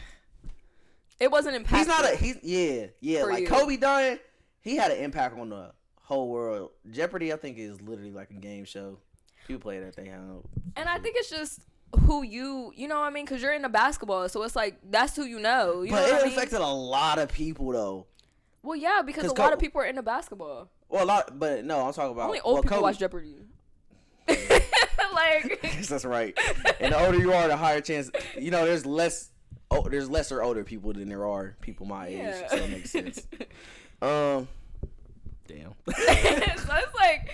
S2: wasn't impactful.
S1: He's like you. Kobe dying, he had an impact on the whole world. Jeopardy, I think, is literally like a game show. People play it at their house.
S2: And I think it's just who you know what I mean? Because you're into basketball, so it's like that's who you know.
S1: But it affected a lot of people though.
S2: Well, yeah, because a lot of people are into basketball.
S1: Well, I'm talking about
S2: only old people watch Jeopardy. Like,
S1: that's right. And the older you are, the higher chance. There's lesser older people than there are people my age. So it makes sense. Damn.
S2: So it's like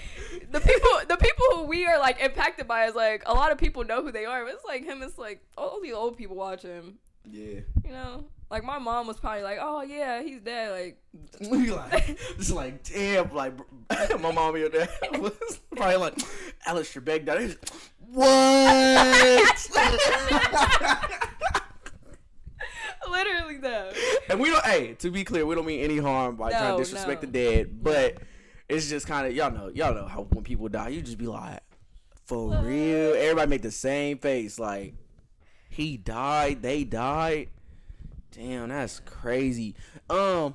S2: the people who we are like impacted by is like a lot of people know who they are. But it's like him. It's like all these old people watch him.
S1: Yeah.
S2: Like my mom was probably like, "Oh yeah, he's dead." Like,
S1: it's like damn. Like my mom and your dad was probably like, Alex Trebek died. What?
S2: Literally though.
S1: And we don't. Hey, to be clear, we don't mean any harm by trying to disrespect the dead, but it's just kind of y'all know how when people die, you just be like, for real. Everybody make the same face, like he died, they died. Damn, that's crazy. Have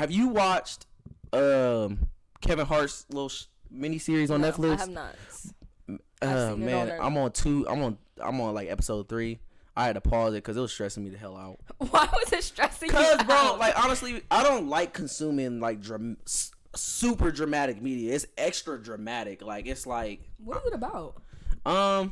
S1: you watched Kevin Hart's little mini series on Netflix?
S2: I have not.
S1: Man, I'm on like episode 3. I had to pause it because it was stressing me the hell out.
S2: Why was it stressing you out?
S1: Because, bro, like, honestly, I don't like consuming, like, super dramatic media. It's extra dramatic. Like, it's like...
S2: What is it about?
S1: I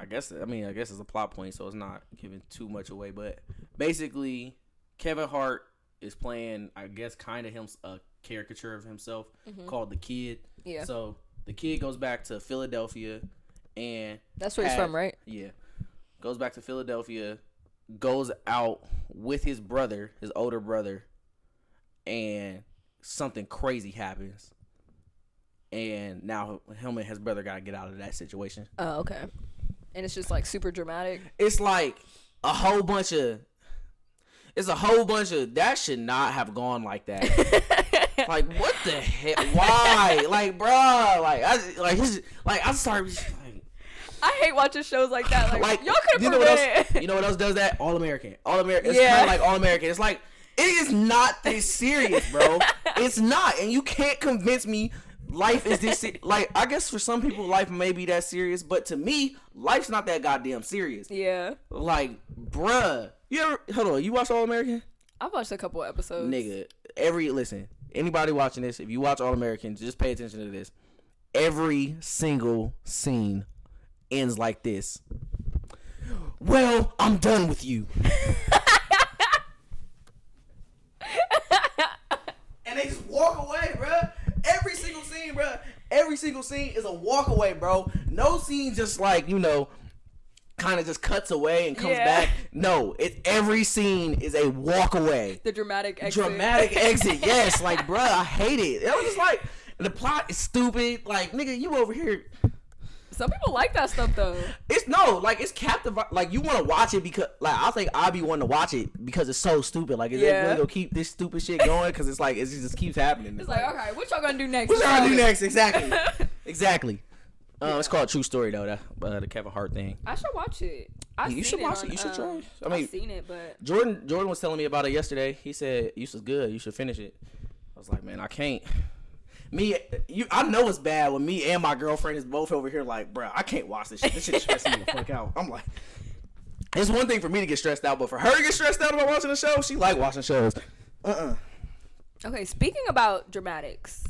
S1: guess it's a plot point, so it's not giving too much away. But basically, Kevin Hart is playing, I guess, kind of a caricature of himself called The Kid. Yeah. So, the kid goes back to Philadelphia... And
S2: that's where he's from, right?
S1: Yeah. Goes back to Philadelphia, goes out with his brother, his older brother, and something crazy happens. And now him and his brother got to get out of that situation.
S2: Oh, okay. And it's just like super dramatic.
S1: It's like a whole bunch of that should not have gone like that. Like, what the heck? Why? Like, bro, I started
S2: I hate watching shows like that. Like y'all could
S1: you know what else does that? All American. It's kind of like All American. It's like, it is not this serious, bro. It's not. And you can't convince me life is this like, I guess for some people life may be that serious, but to me, life's not that goddamn serious.
S2: Yeah.
S1: Like, bruh. Hold on, you watch All American?
S2: I've watched a couple episodes.
S1: Nigga, listen, anybody watching this, if you watch All American, just pay attention to this. Every single scene ends like this. Well, I'm done with you. And they just walk away, bro. Every single scene is a walk away, bro. No scene just like, kind of just cuts away and comes back. No, every scene is a walk away.
S2: The dramatic exit.
S1: Yes. Like, bro, I hate it. It was just like, the plot is stupid. Like, nigga, you over here.
S2: Some people like that stuff though.
S1: It's captivating. Like, you want to watch it because, like, I think I'd be wanting to watch it because it's so stupid. Like, is it really gonna keep this stupid shit going? Because it's like, it just keeps happening.
S2: It's like, okay, what y'all gonna do next?
S1: Exactly. It's called True Story though. The Kevin Hart thing.
S2: I should watch it.
S1: You should watch it. You should try.
S2: I've seen it, but
S1: Jordan was telling me about it yesterday. He said this was good. You should finish it. I was like, man, I can't. I know it's bad when me and my girlfriend is both over here like, bro, I can't watch this shit. This shit stressing me the fuck out. I'm like, it's one thing for me to get stressed out, but for her to get stressed out about watching a show, she like watching shows.
S2: Okay, speaking about dramatics,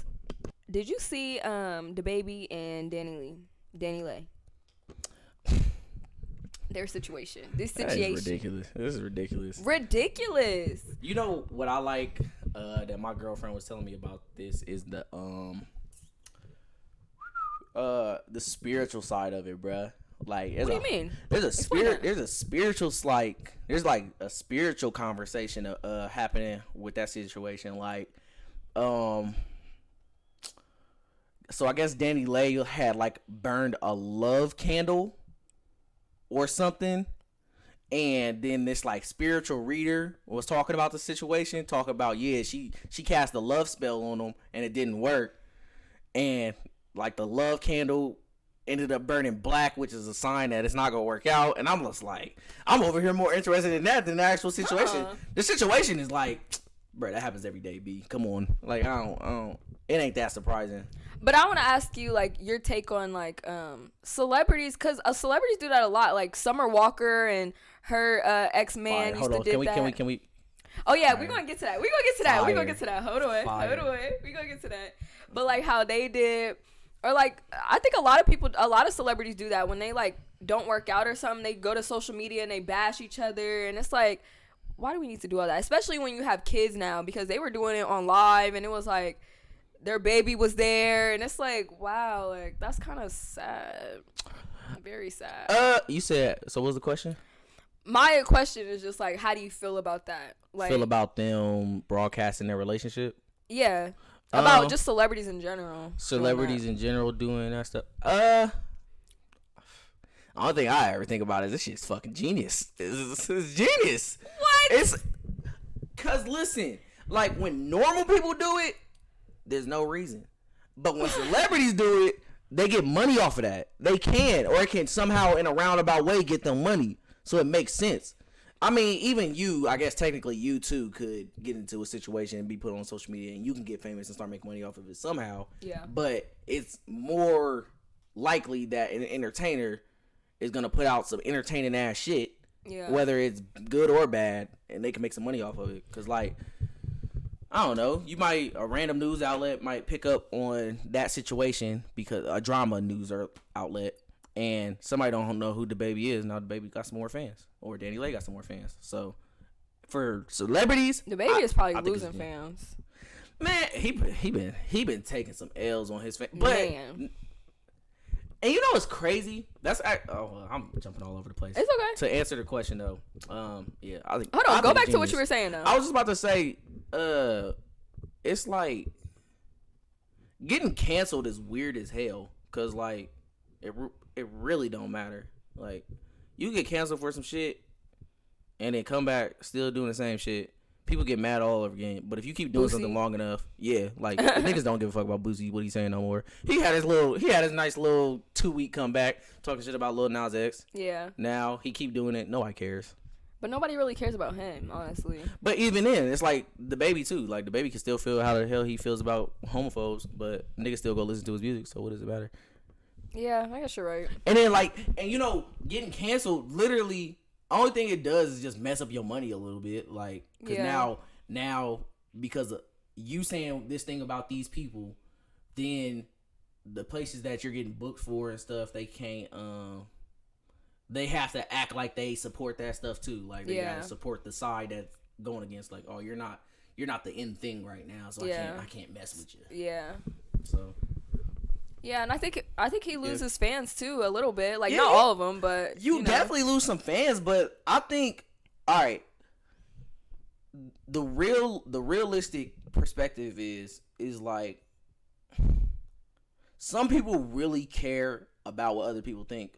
S2: did you see DaBaby and Danny Lay? Their situation. This situation.
S1: Ridiculous. This is ridiculous.
S2: Ridiculous.
S1: You know what I like that my girlfriend was telling me about this is the the spiritual side of it, bruh. Like,
S2: What do you mean?
S1: There's a
S2: Explain
S1: spirit.
S2: that.
S1: There's a spiritual there's like a spiritual conversation happening with that situation. Like, so I guess Danny Lay had like burned a love candle or something, and then this like spiritual reader was talking about the situation, talking about she cast a love spell on him and it didn't work, and like the love candle ended up burning black, which is a sign that it's not gonna work out. And I'm just like, I'm over here more interested in that than the actual situation. The situation is like, bro, that happens every day, B. Come on. Like, I don't it ain't that surprising.
S2: But I want to ask you, like, your take on, like, celebrities, because celebrities do that a lot. Like, Summer Walker and her ex-man used to do that.
S1: Can we?
S2: Oh, yeah, we're going to get to that. We're going to get to that. Hold on.
S1: Fire.
S2: We're going to get to that. But, like, how they did, or, like, I think a lot of celebrities do that. When they, like, don't work out or something, they go to social media and they bash each other. And it's like, why do we need to do all that? Especially when you have kids now, because they were doing it on live and it was like, their baby was there, and it's like, wow, like, that's kind of sad. Very sad.
S1: You said, so what was the question?
S2: My question is just, like, how do you feel about that? Like,
S1: Feel about them broadcasting their relationship?
S2: Yeah. About just celebrities in general.
S1: Celebrities in general doing that stuff. The only thing I ever think about is this shit's fucking genius. It's genius.
S2: What?
S1: It's, cause listen, like, when normal people do it, there's no reason. But when celebrities do it, they get money off of that. They can, or it can somehow in a roundabout way get them money. So it makes sense. I mean, even you, I guess technically you too could get into a situation and be put on social media and you can get famous and start making money off of it somehow.
S2: Yeah.
S1: But it's more likely that an entertainer is going to put out some entertaining ass shit, whether it's good or bad, and they can make some money off of it. Because, like, I don't know. A random news outlet might pick up on that situation because a drama news outlet, and somebody don't know who the baby is. Now the baby got some more fans, or Danny Lay got some more fans. So for celebrities,
S2: the baby is probably losing fans.
S1: Man, he been taking some L's on his fans, but.
S2: Man.
S1: And you know what's crazy? I'm jumping all over the place.
S2: It's okay.
S1: To answer the question though, yeah, I think.
S2: Hold on, go back to what you were saying though.
S1: I was just about to say, it's like getting canceled is weird as hell, cause like it really don't matter. Like, you get canceled for some shit, and then come back still doing the same shit. People get mad all over again. But if you keep doing something long enough, yeah, like niggas don't give a fuck about Boosie, what he's saying no more. He had his nice little 2-week comeback talking shit about Lil Nas X.
S2: Yeah.
S1: Now he keep doing it. Nobody cares.
S2: But nobody really cares about him, honestly.
S1: But even then, it's like the baby too. Like, the baby can still feel how the hell he feels about homophobes, but niggas still go listen to his music. So what does it matter?
S2: Yeah, I guess you're right.
S1: And then getting canceled literally. Only thing it does is just mess up your money a little bit, like, because now because of you saying this thing about these people, then the places that you're getting booked for and stuff, they can't they have to act like they support that stuff too, like they gotta support the side that's going against, like, oh, you're not the in thing right now, so I can't mess with you.
S2: Yeah.
S1: So.
S2: Yeah, and I think he loses fans too a little bit. Like, not all of them, but
S1: you definitely lose some fans. But I think, all right, the realistic perspective is like, some people really care about what other people think,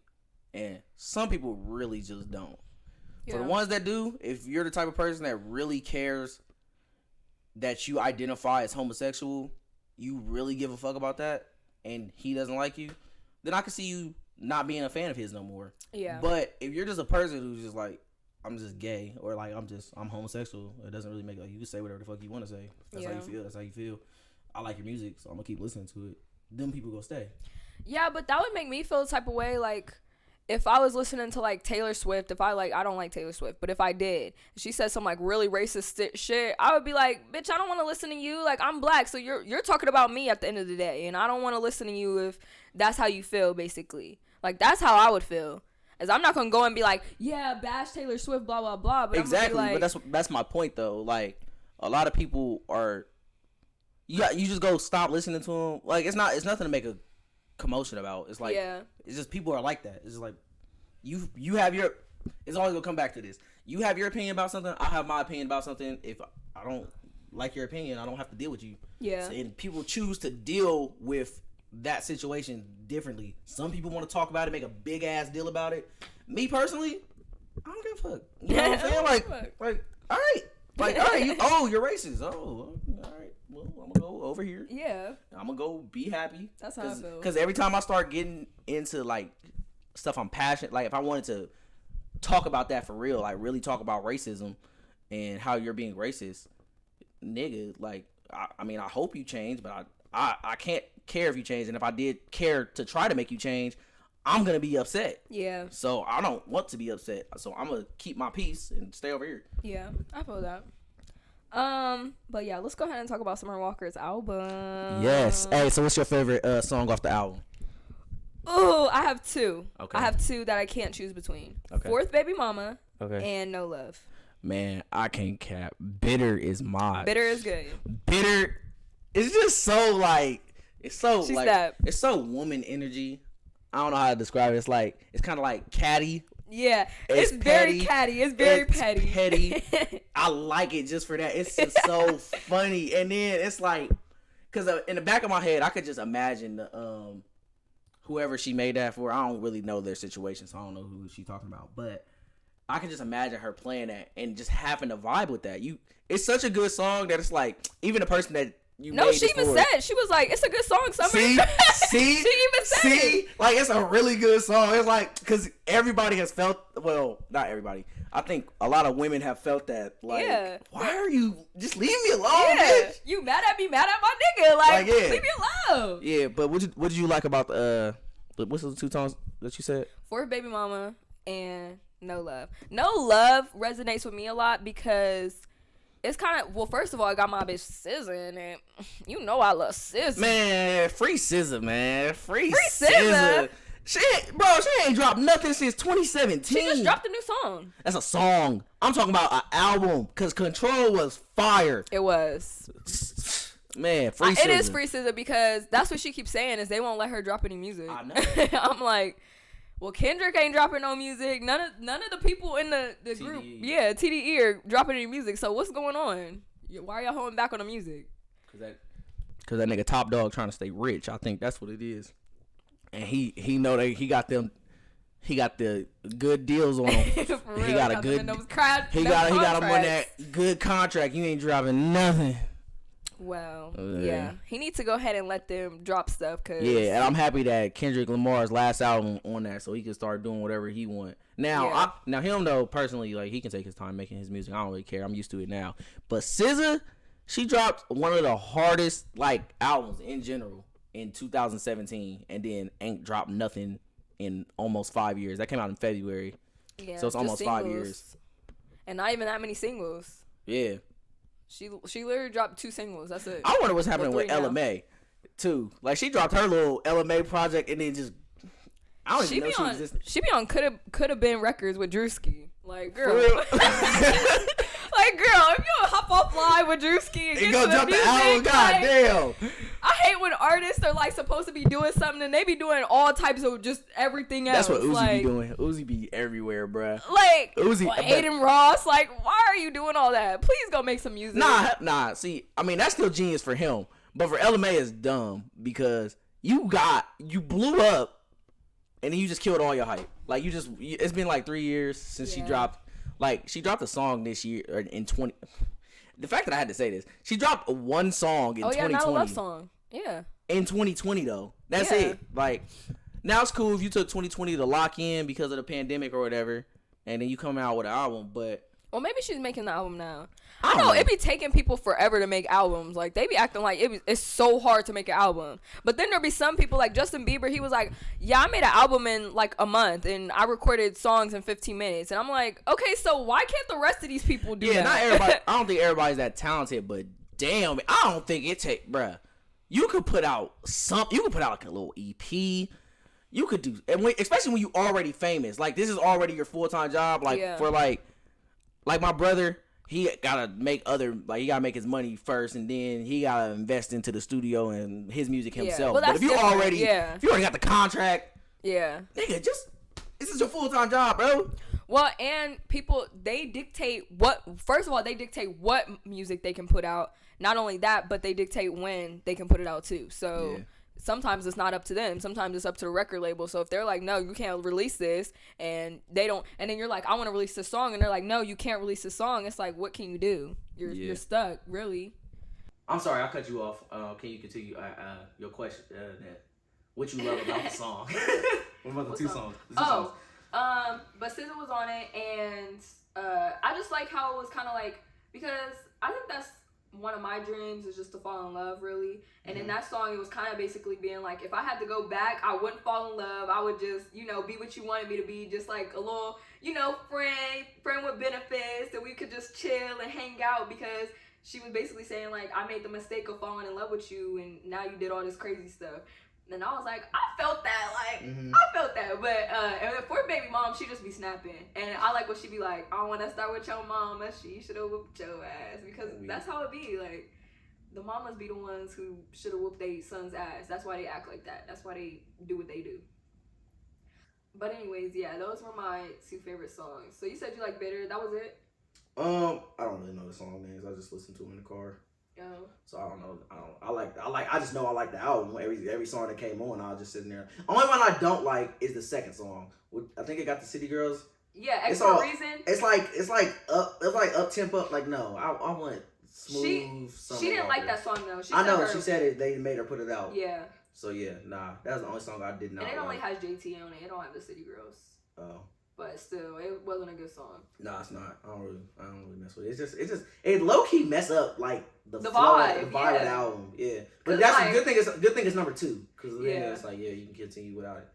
S1: and some people really just don't. For the ones that do, if you're the type of person that really cares that you identify as homosexual, you really give a fuck about that, and he doesn't like you, then I can see you not being a fan of his no more. Yeah. But if you're just a person who's just like, I'm just gay, or like I'm homosexual, it doesn't really make, like, you can say whatever the fuck you want to say. That's how you feel. That's how you feel. I like your music, so I'm gonna keep listening to it. Them people go stay. Yeah,
S2: but that would make me feel the type of way, like, if I was listening to, like, Taylor Swift, I don't like Taylor Swift, but if I did, she said some, like, really racist shit, I would be like, bitch, I don't want to listen to you. Like, I'm black, so you're talking about me at the end of the day, and I don't want to listen to you if that's how you feel, basically. Like, that's how I would feel. As I'm not going to go and be like, yeah, bash Taylor Swift, blah, blah, blah. But
S1: exactly,
S2: like,
S1: but that's my point, though. Like, a lot of people are, you just go stop listening to them. Like, it's nothing to make a commotion about. It's like
S2: Yeah.
S1: it's just people are like that. It's just like you have your. It's always gonna come back to this. You have your opinion about something. I have my opinion about something. If I don't like your opinion, I don't have to deal with you.
S2: Yeah.
S1: So, and people choose to deal with that situation differently. Some people want to talk about it, make a big ass deal about it. Me personally, I don't give a fuck. You know what I'm saying? Like, all right. Like, all right, you're racist. Oh, all right. Well, I'm gonna go over here.
S2: Yeah.
S1: I'm gonna go be happy.
S2: That's how I feel.
S1: Because every time I start getting into like stuff I'm passionate, like if I wanted to talk about that for real, like really talk about racism and how you're being racist, nigga, like I mean, I hope you change, but I can't care if you change, and if I did care to try to make you change, I'm gonna be upset.
S2: Yeah.
S1: So I don't want to be upset. So I'm gonna keep my peace and stay over here.
S2: Yeah, I feel that. But yeah, let's go ahead and talk about Summer Walker's album.
S1: Yes. Hey, so what's your favorite song off the album?
S2: Oh, I have two.
S1: Okay.
S2: I have two that I can't choose between.
S1: Okay.
S2: Fourth Baby Mama.
S1: Okay.
S2: And No Love.
S1: Man, I can't cap. Bitter is mine.
S2: Bitter is good.
S1: Bitter. It's just so like. It's so
S2: She's
S1: like.
S2: that.
S1: It's so woman energy. I don't know how to describe it. It's like it's kind of like catty.
S2: Yeah,
S1: It's
S2: very
S1: petty.
S2: catty. It's very
S1: It's
S2: petty.
S1: petty. I like it just for that. It's just so funny. And then it's like, because in the back of my head, I could just imagine the whoever she made that for. I don't really know their situation, so I don't know who she's talking about. But I can just imagine her playing that and just having a vibe with that. It's such a good song that it's like even the person that you
S2: No,
S1: made
S2: she
S1: this
S2: even
S1: for,
S2: said, she was like, it's a good song, Summer.
S1: See,
S2: she even said it.
S1: like it's a really good song. It's like because everybody has felt. Well, not everybody. I think a lot of women have felt that. Like,
S2: Yeah.
S1: why are you just leave me alone,
S2: Yeah,
S1: bitch?
S2: you mad at me, mad at my nigga. Like,
S1: Like, yeah.
S2: leave me alone.
S1: Yeah, but what did you like about the? What's the two songs that you said?
S2: Fourth Baby Mama and No Love. No Love resonates with me a lot because it's kind of, well, first of all, I got my bitch SZA in it. You know I love SZA.
S1: Man, free SZA, man, free
S2: SZA.
S1: SZA. She ain't dropped nothing since 2017.
S2: She just dropped a new song.
S1: That's a song. I'm talking about an album. Cause Control was fire.
S2: It was.
S1: Man, free SZA.
S2: It is free SZA because that's what she keeps saying is they won't let her drop any music.
S1: I know.
S2: I'm like, well, Kendrick ain't dropping no music. None of the people in the group, yeah, TDE are dropping any music. So what's going on? Why are y'all holding back on the music?
S1: Cause that nigga Top Dog trying to stay rich. I think that's what it is. And he know that he got them. He got the good deals on him.
S2: For real,
S1: He got a
S2: them
S1: good.
S2: in those
S1: He got him on
S2: contracts.
S1: that good contract. You ain't dropping nothing.
S2: Well, yeah, he needs to go ahead and let them drop stuff. Cause
S1: Yeah, and I'm happy that Kendrick Lamar's last album on that, so he can start doing whatever he want. Now,
S2: Yeah.
S1: him though personally, like he can take his time making his music. I don't really care. I'm used to it now. But SZA, she dropped one of the hardest like albums in general in 2017, and then ain't dropped nothing in almost 5 years. That came out in February,
S2: yeah,
S1: so it's
S2: just
S1: almost 5
S2: singles.
S1: years.
S2: and not even that many singles.
S1: Yeah,
S2: She literally dropped 2 singles. That's it.
S1: I wonder what's happening with
S2: 3 now.
S1: LMA too. Like she dropped her little LMA project, and then just I don't
S2: She
S1: even
S2: be
S1: know
S2: on.
S1: she existed.
S2: She be on. Could have been records with Drewski. Like
S1: For
S2: girl.
S1: real?
S2: Like girl, if you don't hop off live with Drewski and
S1: He
S2: get
S1: gonna
S2: to
S1: drop the
S2: music,
S1: album. God
S2: like,
S1: damn.
S2: I hate when artists are like supposed to be doing something and they be doing all types of just everything else.
S1: That's what Uzi
S2: like,
S1: be doing. Uzi be everywhere, bruh.
S2: Like
S1: Uzi-
S2: well, Aiden Ross. Like, why are you doing all that? Please go make some music.
S1: Nah. See, I mean, that's still genius for him. But for LMA, it's dumb because you blew up and then you just killed all your hype. Like, it's been like 3 years since she
S2: Yeah.
S1: dropped. Like, she dropped a song this year, or in 20. The fact that I had to say this, she dropped one song in
S2: Oh yeah,
S1: 2020.
S2: not a love song. Yeah.
S1: In 2020, though. That's
S2: Yeah.
S1: it. Like, now it's cool if you took 2020 to lock in because of the pandemic or whatever, and then you come out with an album, but.
S2: Well, maybe she's making the album now.
S1: I
S2: I
S1: don't
S2: know
S1: know.
S2: it be taking people forever to make albums. Like they be acting like it's so hard to make an album. But then there be some people like Justin Bieber. He was like, "Yeah, I made an album in like a month, and I recorded songs in 15 minutes." And I'm like, "Okay, so why can't the rest of these people do
S1: Yeah,
S2: that?"
S1: not everybody. I don't think everybody's that talented, but damn, I don't think it take, bruh. You could put out You could put out like a little EP. You could do, and especially when you already famous. Like this is already your full-time job. Like
S2: Yeah.
S1: for like my brother, he gotta make he gotta make his money first, and then he gotta invest into the studio and his music himself.
S2: Well,
S1: but if you already got the contract, nigga, this is your full-time job, bro.
S2: Well, and people, they dictate what music they can put out. Not only that, but they dictate when they can put it out too. So sometimes it's not up to them. Sometimes it's up to the record label. So if they're like, no, you can't release this, and they don't, and then you're like, I want to release this song, and they're like, no, you can't release this song. It's like, what can you do? You're stuck, really.
S1: I'm sorry, I cut you off. Can you continue your question? What you love about the song? What about the two songs?
S2: But SZA was on it, and I just like how it was kind of like, because I think that's one of my dreams is just to fall in love, really. And in that song, it was kind of basically being like, if I had to go back, I wouldn't fall in love. I would just, be what you wanted me to be, just like a little, friend with benefits, that we could just chill and hang out, because she was basically saying like, I made the mistake of falling in love with you, and now you did all this crazy stuff. And I was like, I felt that, but and for baby mom, she just be snapping, and I like what she be like, I want to start with your mama, she should have whooped your ass, because that's how it be, like, the mamas be the ones who should have whooped their son's ass, that's why they act like that, that's why they do what they do. But anyways, those were my two favorite songs. So you said you like Bitter, that was it?
S1: I don't really know the song names, I just listen to them in the car. So I don't know. I just know I like the album. Every song that came on, I was just sitting there. Only one I don't like is the second song. I think it got the City Girls.
S2: Yeah, Extra Reason.
S1: It's like up tempo. Like, no, I want smooth.
S2: She didn't like that song though.
S1: I know. She said they made her put it out.
S2: Yeah.
S1: So nah, that's the only song I did not.
S2: And it only has JT on it. It don't have the City Girls.
S1: Oh.
S2: But still, it wasn't a good song.
S1: No, it's not. I don't really mess with it. It low key mess up like the
S2: vibe
S1: of the album. Yeah, but that's like, a good thing. It's good thing it's number 2, because then it's like you can continue without it.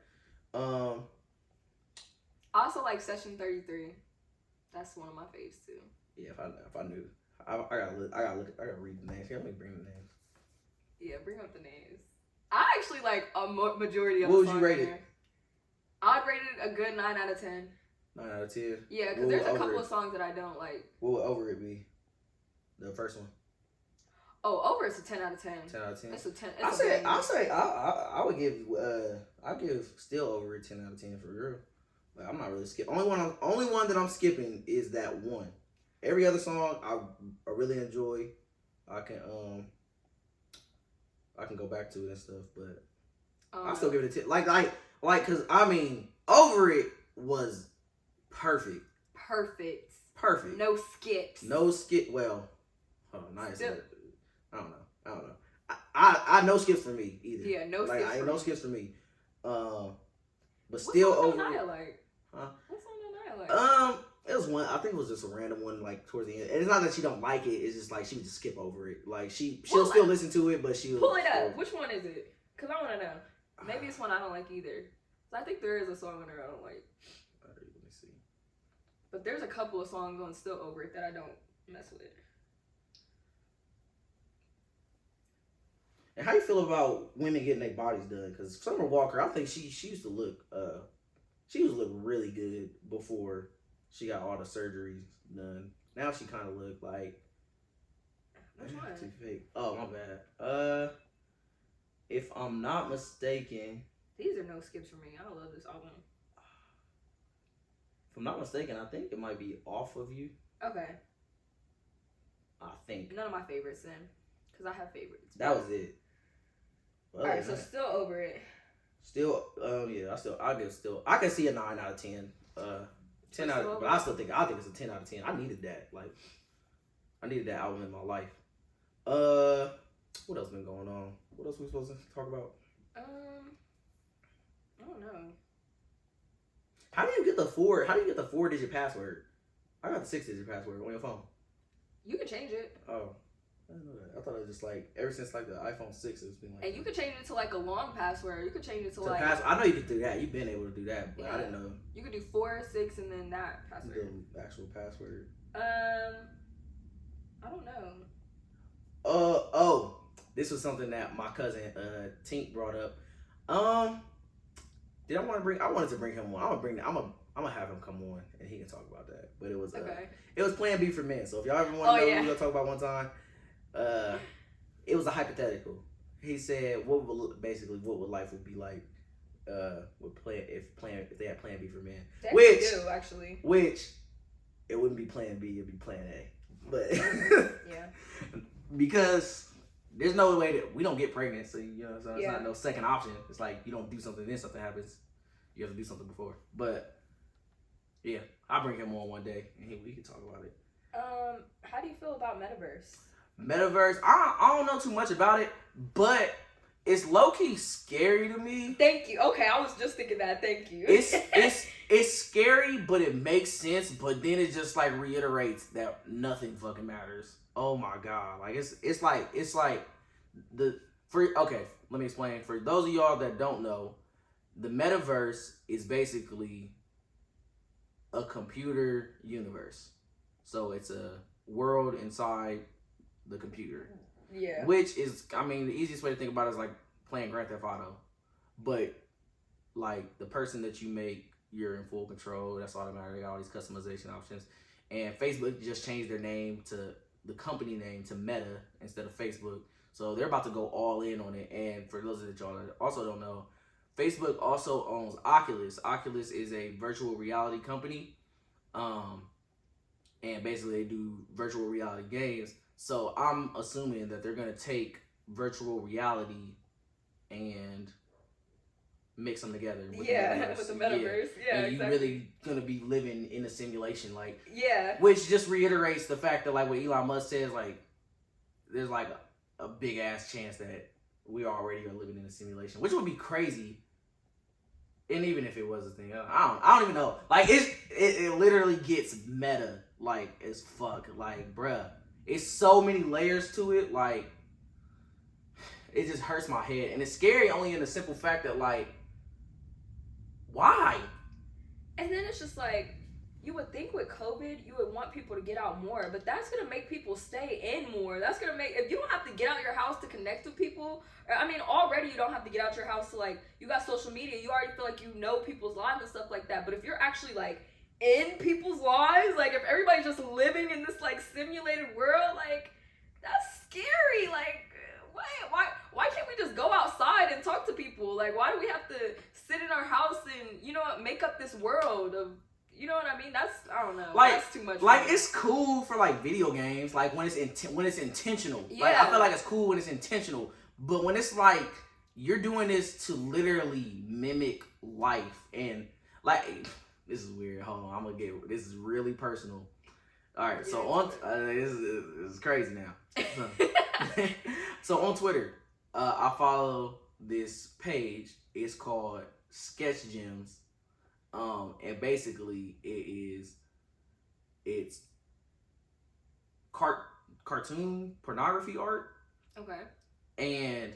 S2: I also like Session 33. That's one of my faves too.
S1: Yeah, if I knew, I gotta read the names. Let me bring the names.
S2: Yeah, bring up the names. I actually like a majority of.
S1: What would you rate it?
S2: I'd rate it a good 9 out of 10.
S1: 9 out of 10?
S2: Yeah, because there's a couple of songs that I don't like.
S1: What would Over It be? The first one?
S2: Oh, Over It's a 10 out of 10.
S1: 10 out of 10?
S2: It's a 10.
S1: I would give, I give Still Over It 10 out of 10 for real. Like, I'm not really skipping. Only one that I'm skipping is that one. Every other song I really enjoy. I can go back to it and stuff, but I still give it a 10. Like, cause I mean, Over It was perfect.
S2: Perfect. No skips.
S1: Well, nice. I don't know. I no skips for me either.
S2: Yeah, no skips.
S1: Like, no skips for me. But Still Over It.
S2: Like?
S1: Huh?
S2: What song did Naya like?
S1: It was one. I think it was just a random one, like towards the end. And it's not that she don't like it. It's just like she would just skip over it. Like she'll still listen to it, but she'll
S2: pull it up. Which one is it? Cause I want to know. Maybe it's one I don't like either. So I think there is a song on there I don't like.
S1: Let me see.
S2: But there's a couple of songs on Still Over It that I don't mess with.
S1: And how you feel about women getting their bodies done? Because Summer Walker, I think she used to look really good before she got all the surgeries done. Now she kind of look like too fake. Oh, my bad. If I'm not mistaken,
S2: these are no skips for me. I love this album.
S1: If I'm not mistaken, I think it might be Off of You.
S2: Okay.
S1: I think.
S2: None of my favorites then, because I have favorites.
S1: That was it.
S2: Well, alright, so Still Over It.
S1: Still, I can see a 9 out of 10. 10 out of, but I think it's a 10 out of 10. I needed that. Like, I needed that album in my life. What else been going on? What else we supposed to talk about?
S2: I don't know.
S1: How do you get the 4-digit password? I got the 6-digit password on your phone.
S2: You can change it.
S1: Oh, I didn't know that. I thought it was just like ever since like the iPhone 6, it's been like.
S2: And you could change it to like a long password. You could change it to like.
S1: I know you could do that. You've been able to do that, but I didn't know.
S2: You could do 4, 6, and then that password.
S1: The actual password.
S2: I don't know.
S1: Oh, this was something that my cousin Tink brought up. I wanted to bring him on. I'm I'm gonna have him come on and he can talk about that. But it was
S2: Okay.
S1: it was Plan B for men. So if y'all ever want to know what
S2: yeah.
S1: we're gonna talk about one time, it was a hypothetical. He said, what would life would be like if they had Plan B for men,
S2: That
S1: which
S2: do, actually.
S1: which it wouldn't be Plan B, it'd be Plan A. But
S2: Yeah.
S1: because there's no way that we don't get pregnant, so so it's
S2: Yeah.
S1: not no second option. It's like you don't do something, then something happens. You have to do something before. But yeah, I'll bring him on one day and we can talk about it.
S2: How do you feel about Metaverse?
S1: Metaverse, I don't know too much about it, but it's low key scary to me.
S2: Thank you. Okay, I was just thinking that. Thank you.
S1: It's scary, but it makes sense. But then it just like reiterates that nothing fucking matters. Oh my god, like it's like okay. Let me explain for those of y'all that don't know. The metaverse is basically a computer universe. So it's a world inside the computer.
S2: Yeah.
S1: Which is, I mean, the easiest way to think about it is like playing Grand Theft Auto. But like the person that you make, you're in full control. That's all that matters. They got all these customization options. And Facebook just changed their name to the company name to Meta instead of Facebook. So they're about to go all in on it. And for those of y'all that also don't know, Facebook also owns Oculus. Oculus is a virtual reality company. And basically they do virtual reality games. So I'm assuming that they're going to take virtual reality and mix them together with the metaverse.
S2: With the metaverse. Yeah,
S1: and
S2: exactly.
S1: you really going to be living in a simulation. Like,
S2: yeah.
S1: Which just reiterates the fact that, like, what Elon Musk says, like, there's, like, a big-ass chance that we already are living in a simulation, which would be crazy. And even if it was a thing, I don't even know. Like, it literally gets meta, like, as fuck. Like, bruh, it's so many layers to it. Like, it just hurts my head. And it's scary only in the simple fact that, like, why?
S2: And then it's just like, you would think with COVID, you would want people to get out more, but that's going to make people stay in more. That's going to make, if you don't have to get out your house to connect with people, I mean, already you don't have to get out your house to, like, you got social media, you already feel like you know people's lives and stuff like that. But if you're actually, like, in people's lives, like, if everybody's just living in this, like, simulated world, like, that's scary. Like, why can't we just go outside and talk to people? Like, why do we have to sit in our house and, you know, make up this world of, you know what I mean? That's, I don't know.
S1: Like,
S2: that's too much.
S1: Like, it's cool for, like, video games, like, when it's intentional.
S2: Yeah.
S1: Like, I feel like it's cool when it's intentional. But when it's, like, you're doing this to literally mimic life. And, like, this is weird. Hold on. This is really personal. All right. So, this is crazy now. So, on Twitter, I follow this page. It's called Sketch Gems. And basically it's cartoon pornography art.
S2: Okay.
S1: And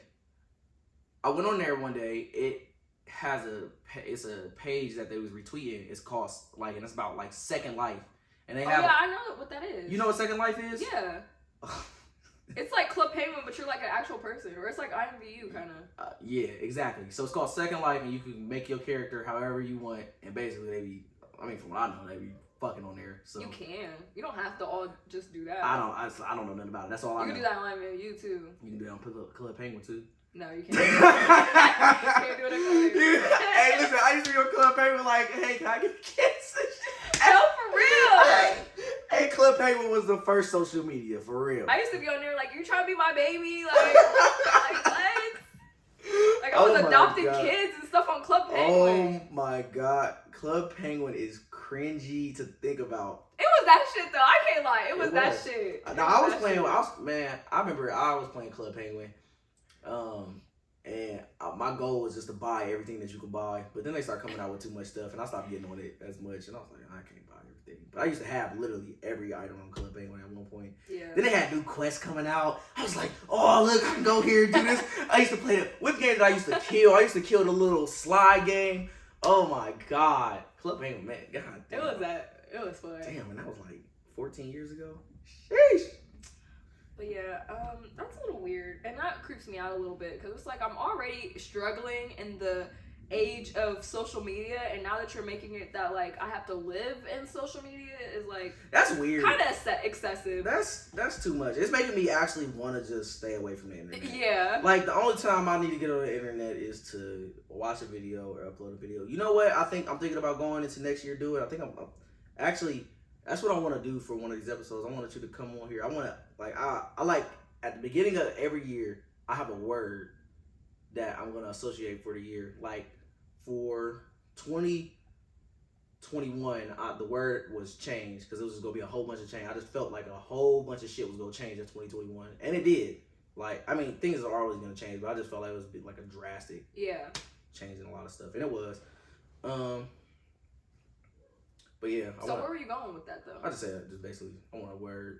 S1: I went on there one day. It's a page that they was retweeting. It's called and it's about like Second Life. And they have.
S2: Yeah, I know what that is.
S1: You know what Second Life is?
S2: Yeah. It's like Club Penguin, but you're like an actual person, or it's like IMVU kind of.
S1: Yeah, exactly. So it's called Second Life, and you can make your character however you want, and basically they be, I mean, from what I know, they be fucking on there. So
S2: you can. You don't have to all just do that.
S1: I don't know nothing about it. That's all I know.
S2: You can do that on IMVU too.
S1: You can do that on Club Penguin too.
S2: No, you can't. You can't do it on Club Penguin.
S1: Hey, listen, I used to be on Club Penguin like, hey, can I get kids?
S2: No, for real.
S1: Hey, Club Penguin was the first social media, for real.
S2: I used to be on there like, you trying to be my baby? Like what? Like, I was adopting kids and stuff on Club Penguin.
S1: Oh my god. Club Penguin is cringy to think about.
S2: It was that shit though. I can't lie. It was that shit.
S1: No, I remember I was playing Club Penguin. And my goal was just to buy everything that you could buy. But then they start coming out with too much stuff, and I stopped getting on it as much. And I was like, I can't buy everything. But I used to have literally every item on Club Penguin at one point.
S2: Yeah.
S1: Then they had new quests coming out. I was like, oh, look, I can go here and do this. I used to play what game did I used to kill? I used to kill the little slide game. Oh my god. Club Penguin, man. God damn.
S2: It was fun.
S1: Damn, and that was like 14 years ago. Sheesh.
S2: But yeah, that's a little weird, and that creeps me out a little bit because it's like I'm already struggling in the age of social media, and now that you're making it that like I have to live in social media is like
S1: that's weird.
S2: Kind of excessive.
S1: That's too much. It's making me actually want to just stay away from the internet.
S2: Yeah.
S1: Like the only time I need to get on the internet is to watch a video or upload a video. You know what? I'm thinking about going into next year do it. I think I'm actually that's what I want to do for one of these episodes. I wanted you to come on here. I want to I like at the beginning of every year I have a word that I'm gonna associate for the year. Like for 2021, the word was change because it was just gonna be a whole bunch of change. I just felt like a whole bunch of shit was gonna change in 2021, and it did. Like, I mean, things are always gonna change, but I just felt like it was like a drastic change in a lot of stuff, and it was. But yeah.
S2: So where were you going with that though?
S1: I just said just basically I want a word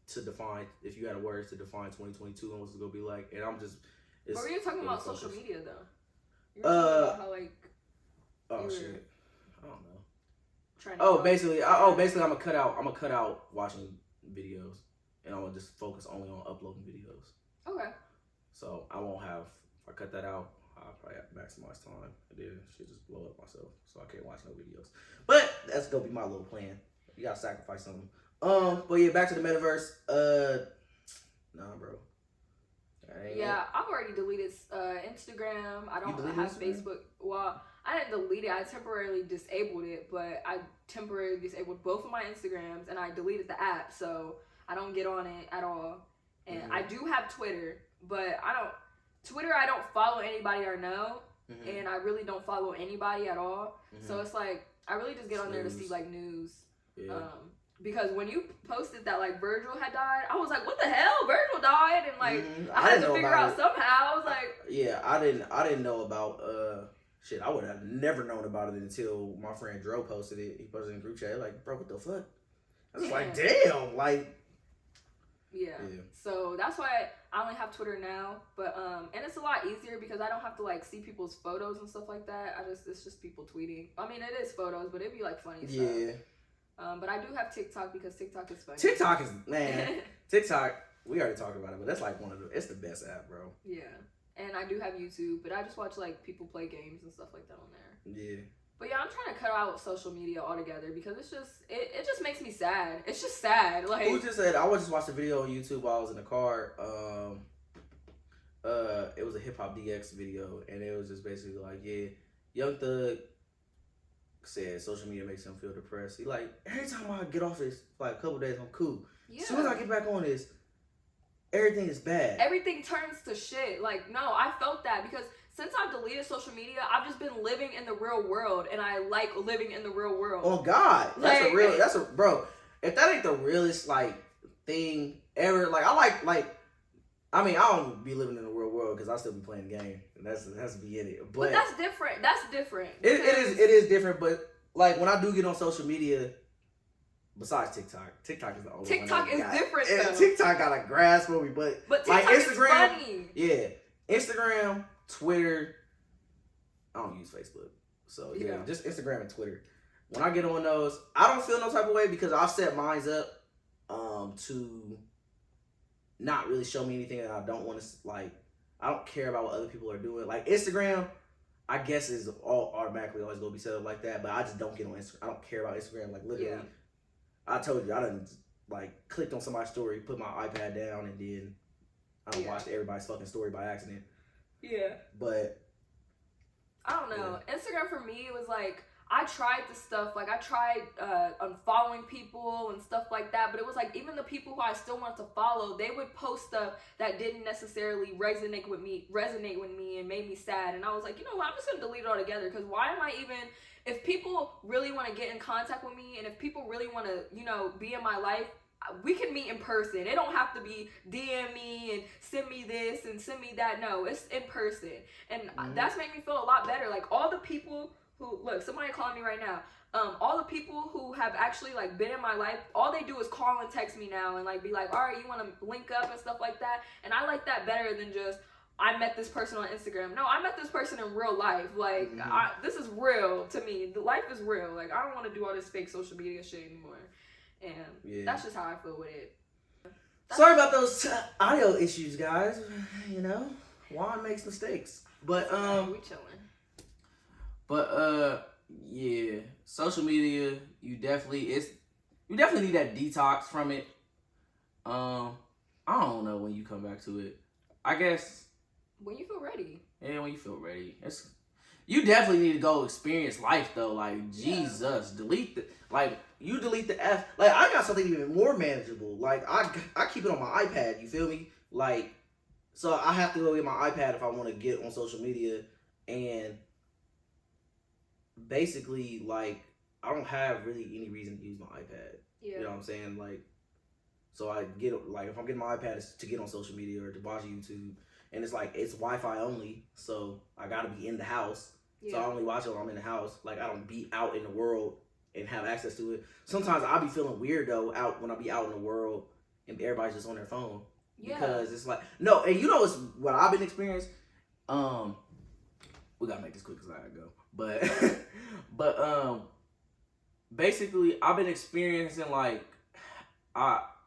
S1: to define. If you had a word to define 2022 and what's it gonna be like, and I'm just.
S2: But were you talking about social media though? You were talking about how like.
S1: Oh shit! I don't know.
S2: Basically,
S1: I'm gonna cut out watching videos, and I'm gonna just focus only on uploading videos.
S2: Okay.
S1: So I won't have. If I cut that out, I'll probably have to maximize time, and then shit just blow up myself, so I can't watch no videos. But that's gonna be my little plan. You gotta sacrifice something. But yeah, back to the metaverse. Nah, bro.
S2: Yeah, I've already deleted Instagram. I don't have Facebook. Well, I didn't delete it. I temporarily disabled it, but I temporarily disabled both of my Instagrams, and I deleted the app, so I don't get on it at all. And I do have Twitter, but I don't follow anybody I know, and I really don't follow anybody at all. So it's like I really just get on there to see like news.
S1: Yeah.
S2: Because when you posted that like Virgil had died, I was like, "What the hell? Virgil died!" And like I had to figure out somehow. I was like,
S1: "Yeah, I didn't know about shit. I would have never known about it until my friend Dro posted it. He posted it in the group chat. Like, bro, what the fuck?" I was like, "Damn!" Like,
S2: yeah. So that's why I only have Twitter now. But and it's a lot easier because I don't have to like see people's photos and stuff like that. It's just people tweeting. I mean, it is photos, but it'd be like funny stuff.
S1: Yeah.
S2: But I do have TikTok because TikTok is funny.
S1: TikTok is, man, TikTok, we already talked about it, but that's like it's the best app, bro.
S2: Yeah. And I do have YouTube, but I just watch like people play games and stuff like that on there.
S1: Yeah.
S2: But yeah, I'm trying to cut out social media altogether because it's just, it just makes me sad. It's just sad. Like,
S1: who just said, I just watched a video on YouTube while I was in the car. It was a Hip Hop DX video, and it was just basically like, yeah, Young Thug said social media makes him feel depressed. He like, every time I get off this for like a couple days, I'm cool. Yeah. As soon as I get back on this, everything is bad.
S2: Everything turns to shit. Like, no, I felt that because since I've deleted social media, I've just been living in the real world, and I like living in the real world.
S1: Oh God, that's a bro. If that ain't the realest like thing ever, like I mean, I don't be living in the real world because I still be playing the game, and that's be in it. But
S2: that's different. That's different.
S1: It is different. But like when I do get on social media, besides TikTok is the only
S2: TikTok
S1: one
S2: is different. Though.
S1: TikTok got a grasp on me, but
S2: TikTok
S1: like Instagram,
S2: is funny.
S1: Yeah, Instagram, Twitter. I don't use Facebook, so yeah, just Instagram and Twitter. When I get on those, I don't feel no type of way because I've set mines up to not really show me anything that I don't want to like. I don't care about what other people are doing. Like Instagram, I guess is all automatically always gonna be set up like that. But I just don't get on Instagram. I don't care about Instagram. Like literally, I told you I done like clicked on somebody's story, put my iPad down, and then I done watched everybody's fucking story by accident.
S2: Yeah.
S1: But
S2: I don't know. Yeah. Instagram for me was like, I tried the stuff, like I tried unfollowing people and stuff like that, but it was like even the people who I still wanted to follow, they would post stuff that didn't necessarily resonate with me and made me sad. And I was like, you know what, I'm just gonna delete it altogether because why am I even, if people really want to get in contact with me and if people really want to, you know, be in my life, we can meet in person. It don't have to be DM me and send me this and send me that. No, it's in person. And that's made me feel a lot better. Like all the people who, look, somebody calling me right now. All the people who have actually like been in my life, all they do is call and text me now and like be like, all right, you want to link up and stuff like that. And I like that better than just, I met this person on Instagram. No, I met this person in real life. Like, this is real to me. The life is real. Like, I don't want to do all this fake social media shit anymore. And that's just how I feel with it.
S1: Sorry about those audio issues, guys. You know, Juan makes mistakes. But
S2: we chilling.
S1: But yeah, social media, you definitely need that detox from it. I don't know when you come back to it. I guess
S2: when you feel ready.
S1: Yeah, when you feel ready. You definitely need to go experience life though. Like Jesus, delete the F. Like I got something even more manageable. Like I keep it on my iPad. You feel me? Like so I have to go get my iPad if I want to get on social media, and basically like I don't have really any reason to use my iPad.
S2: Yeah.
S1: You know what I'm saying? Like so I get like if I'm getting my iPad, it's to get on social media or to watch YouTube. And it's like it's Wi-Fi only, so I gotta be in the house. Yeah. So I only watch it when I'm in the house. Like I don't be out in the world and have access to it. Sometimes I be feeling weird though when I be out in the world and everybody's just on their phone. Yeah. Because it's like no, and you know it's what I've been experiencing. We gotta make this quick because I gotta go. But basically I've been experiencing like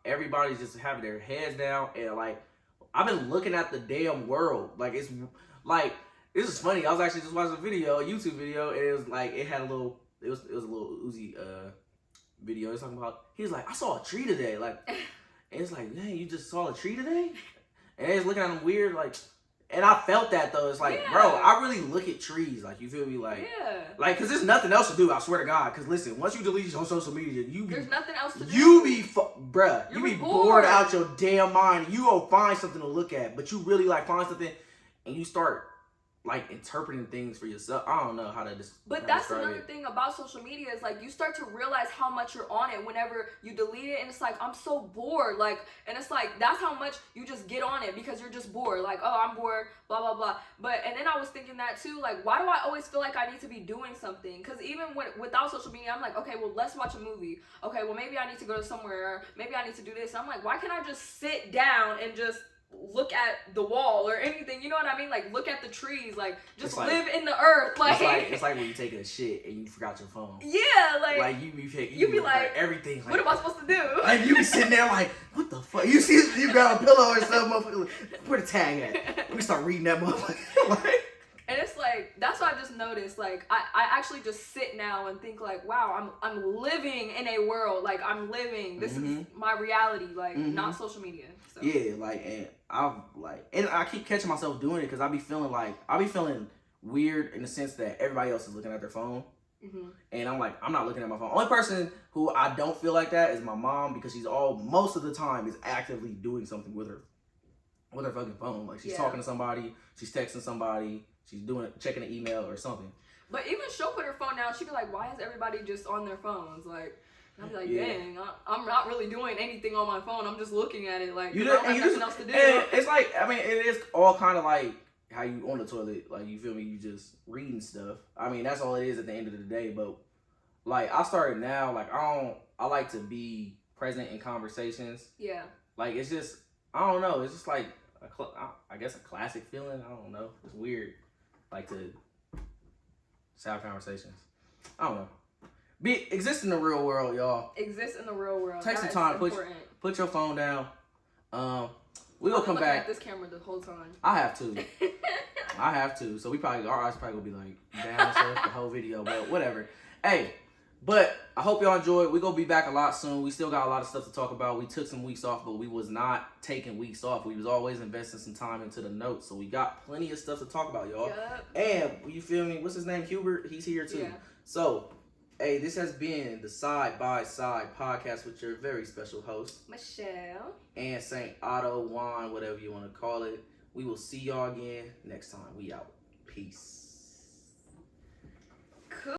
S1: everybody's just having their heads down and like. I've been looking at the damn world. Like it's like this is funny. I was actually just watching a YouTube video, and it was like it had a little it was a little Uzi video. He's talking about he was like, I saw a tree today. Like and it's like, man, you just saw a tree today? And he's looking at him weird, like and I felt that though. It's like, bro, I really look at trees. Like you feel me? Like like cause there's nothing else to do, I swear to God. Cause listen, once you delete on social media, there's nothing else to do. You be bruh, you be bored out your damn mind. You go find something to look at, but you really like find something and you start like interpreting things for yourself. I don't know how to just.
S2: But that's another thing about social media is like you start to realize how much you're on it whenever you delete it, and it's like I'm so bored. Like, and it's like that's how much you just get on it because you're just bored. Like, oh, I'm bored, blah blah blah. But and then I was thinking that too. Like, why do I always feel like I need to be doing something? Because even without social media, I'm like, okay, well, let's watch a movie. Okay, well, maybe I need to go to somewhere. Or maybe I need to do this. I'm like, why can't I just sit down and just look at the wall or anything, you know what I mean? Like look at the trees, like just live in the earth. Like
S1: it's like when you taking a shit and you forgot your phone.
S2: Yeah, like
S1: you be like everything. Like,
S2: what am I supposed to do?
S1: Like you be sitting there like, what the fuck? You see, you grab a pillow or something, motherfucker. Where the tag at? We start reading that motherfucker. Like,
S2: and it's like that's what I just noticed. Like I actually just sit now and think like, wow, I'm living in a world. Like I'm living. This is my reality. Like not social media. So.
S1: Yeah, like and I keep catching myself doing it because I be feeling weird in the sense that everybody else is looking at their phone. And I'm like, I'm not looking at my phone. Only person who I don't feel like that is my mom because she's most of the time is actively doing something with her fucking phone. Like she's talking to somebody, she's texting somebody. She's checking an email or something.
S2: But even she'll put her phone down. She'd be like, why is everybody just on their phones? Like, I'd be like, dang, I'm not really doing anything on my phone. I'm just looking at it like, I don't have nothing else to do.
S1: It's like, I mean, it is all kind of like how you on the toilet. Like, you feel me? You just reading stuff. I mean, that's all it is at the end of the day. But, like, I started now, like, I like to be present in conversations. Yeah. Like, it's just, I don't know. It's just like, I guess a classic feeling. I don't know. It's weird. Like to have conversations. I don't know. Exist in the real world, y'all.
S2: Exist in the real world.
S1: Take some time. Put your phone down. We gonna come back.
S2: At this camera the whole time.
S1: I have to. So our eyes probably gonna be like down the whole video, but whatever. Hey, but I hope y'all enjoyed. We gonna be back a lot soon. We still got a lot of stuff to talk about. We took some weeks off, but we was not taking weeks off. We was always investing some time into the notes. So we got plenty of stuff to talk about, y'all. Yep. And you feel me? What's his name? Hubert. He's here too. Yeah. So, hey, this has been the Side by Side podcast with your very special host,
S2: Michelle.
S1: And Saint Otto, Juan, whatever you want to call it. We will see y'all again next time. We out. Peace.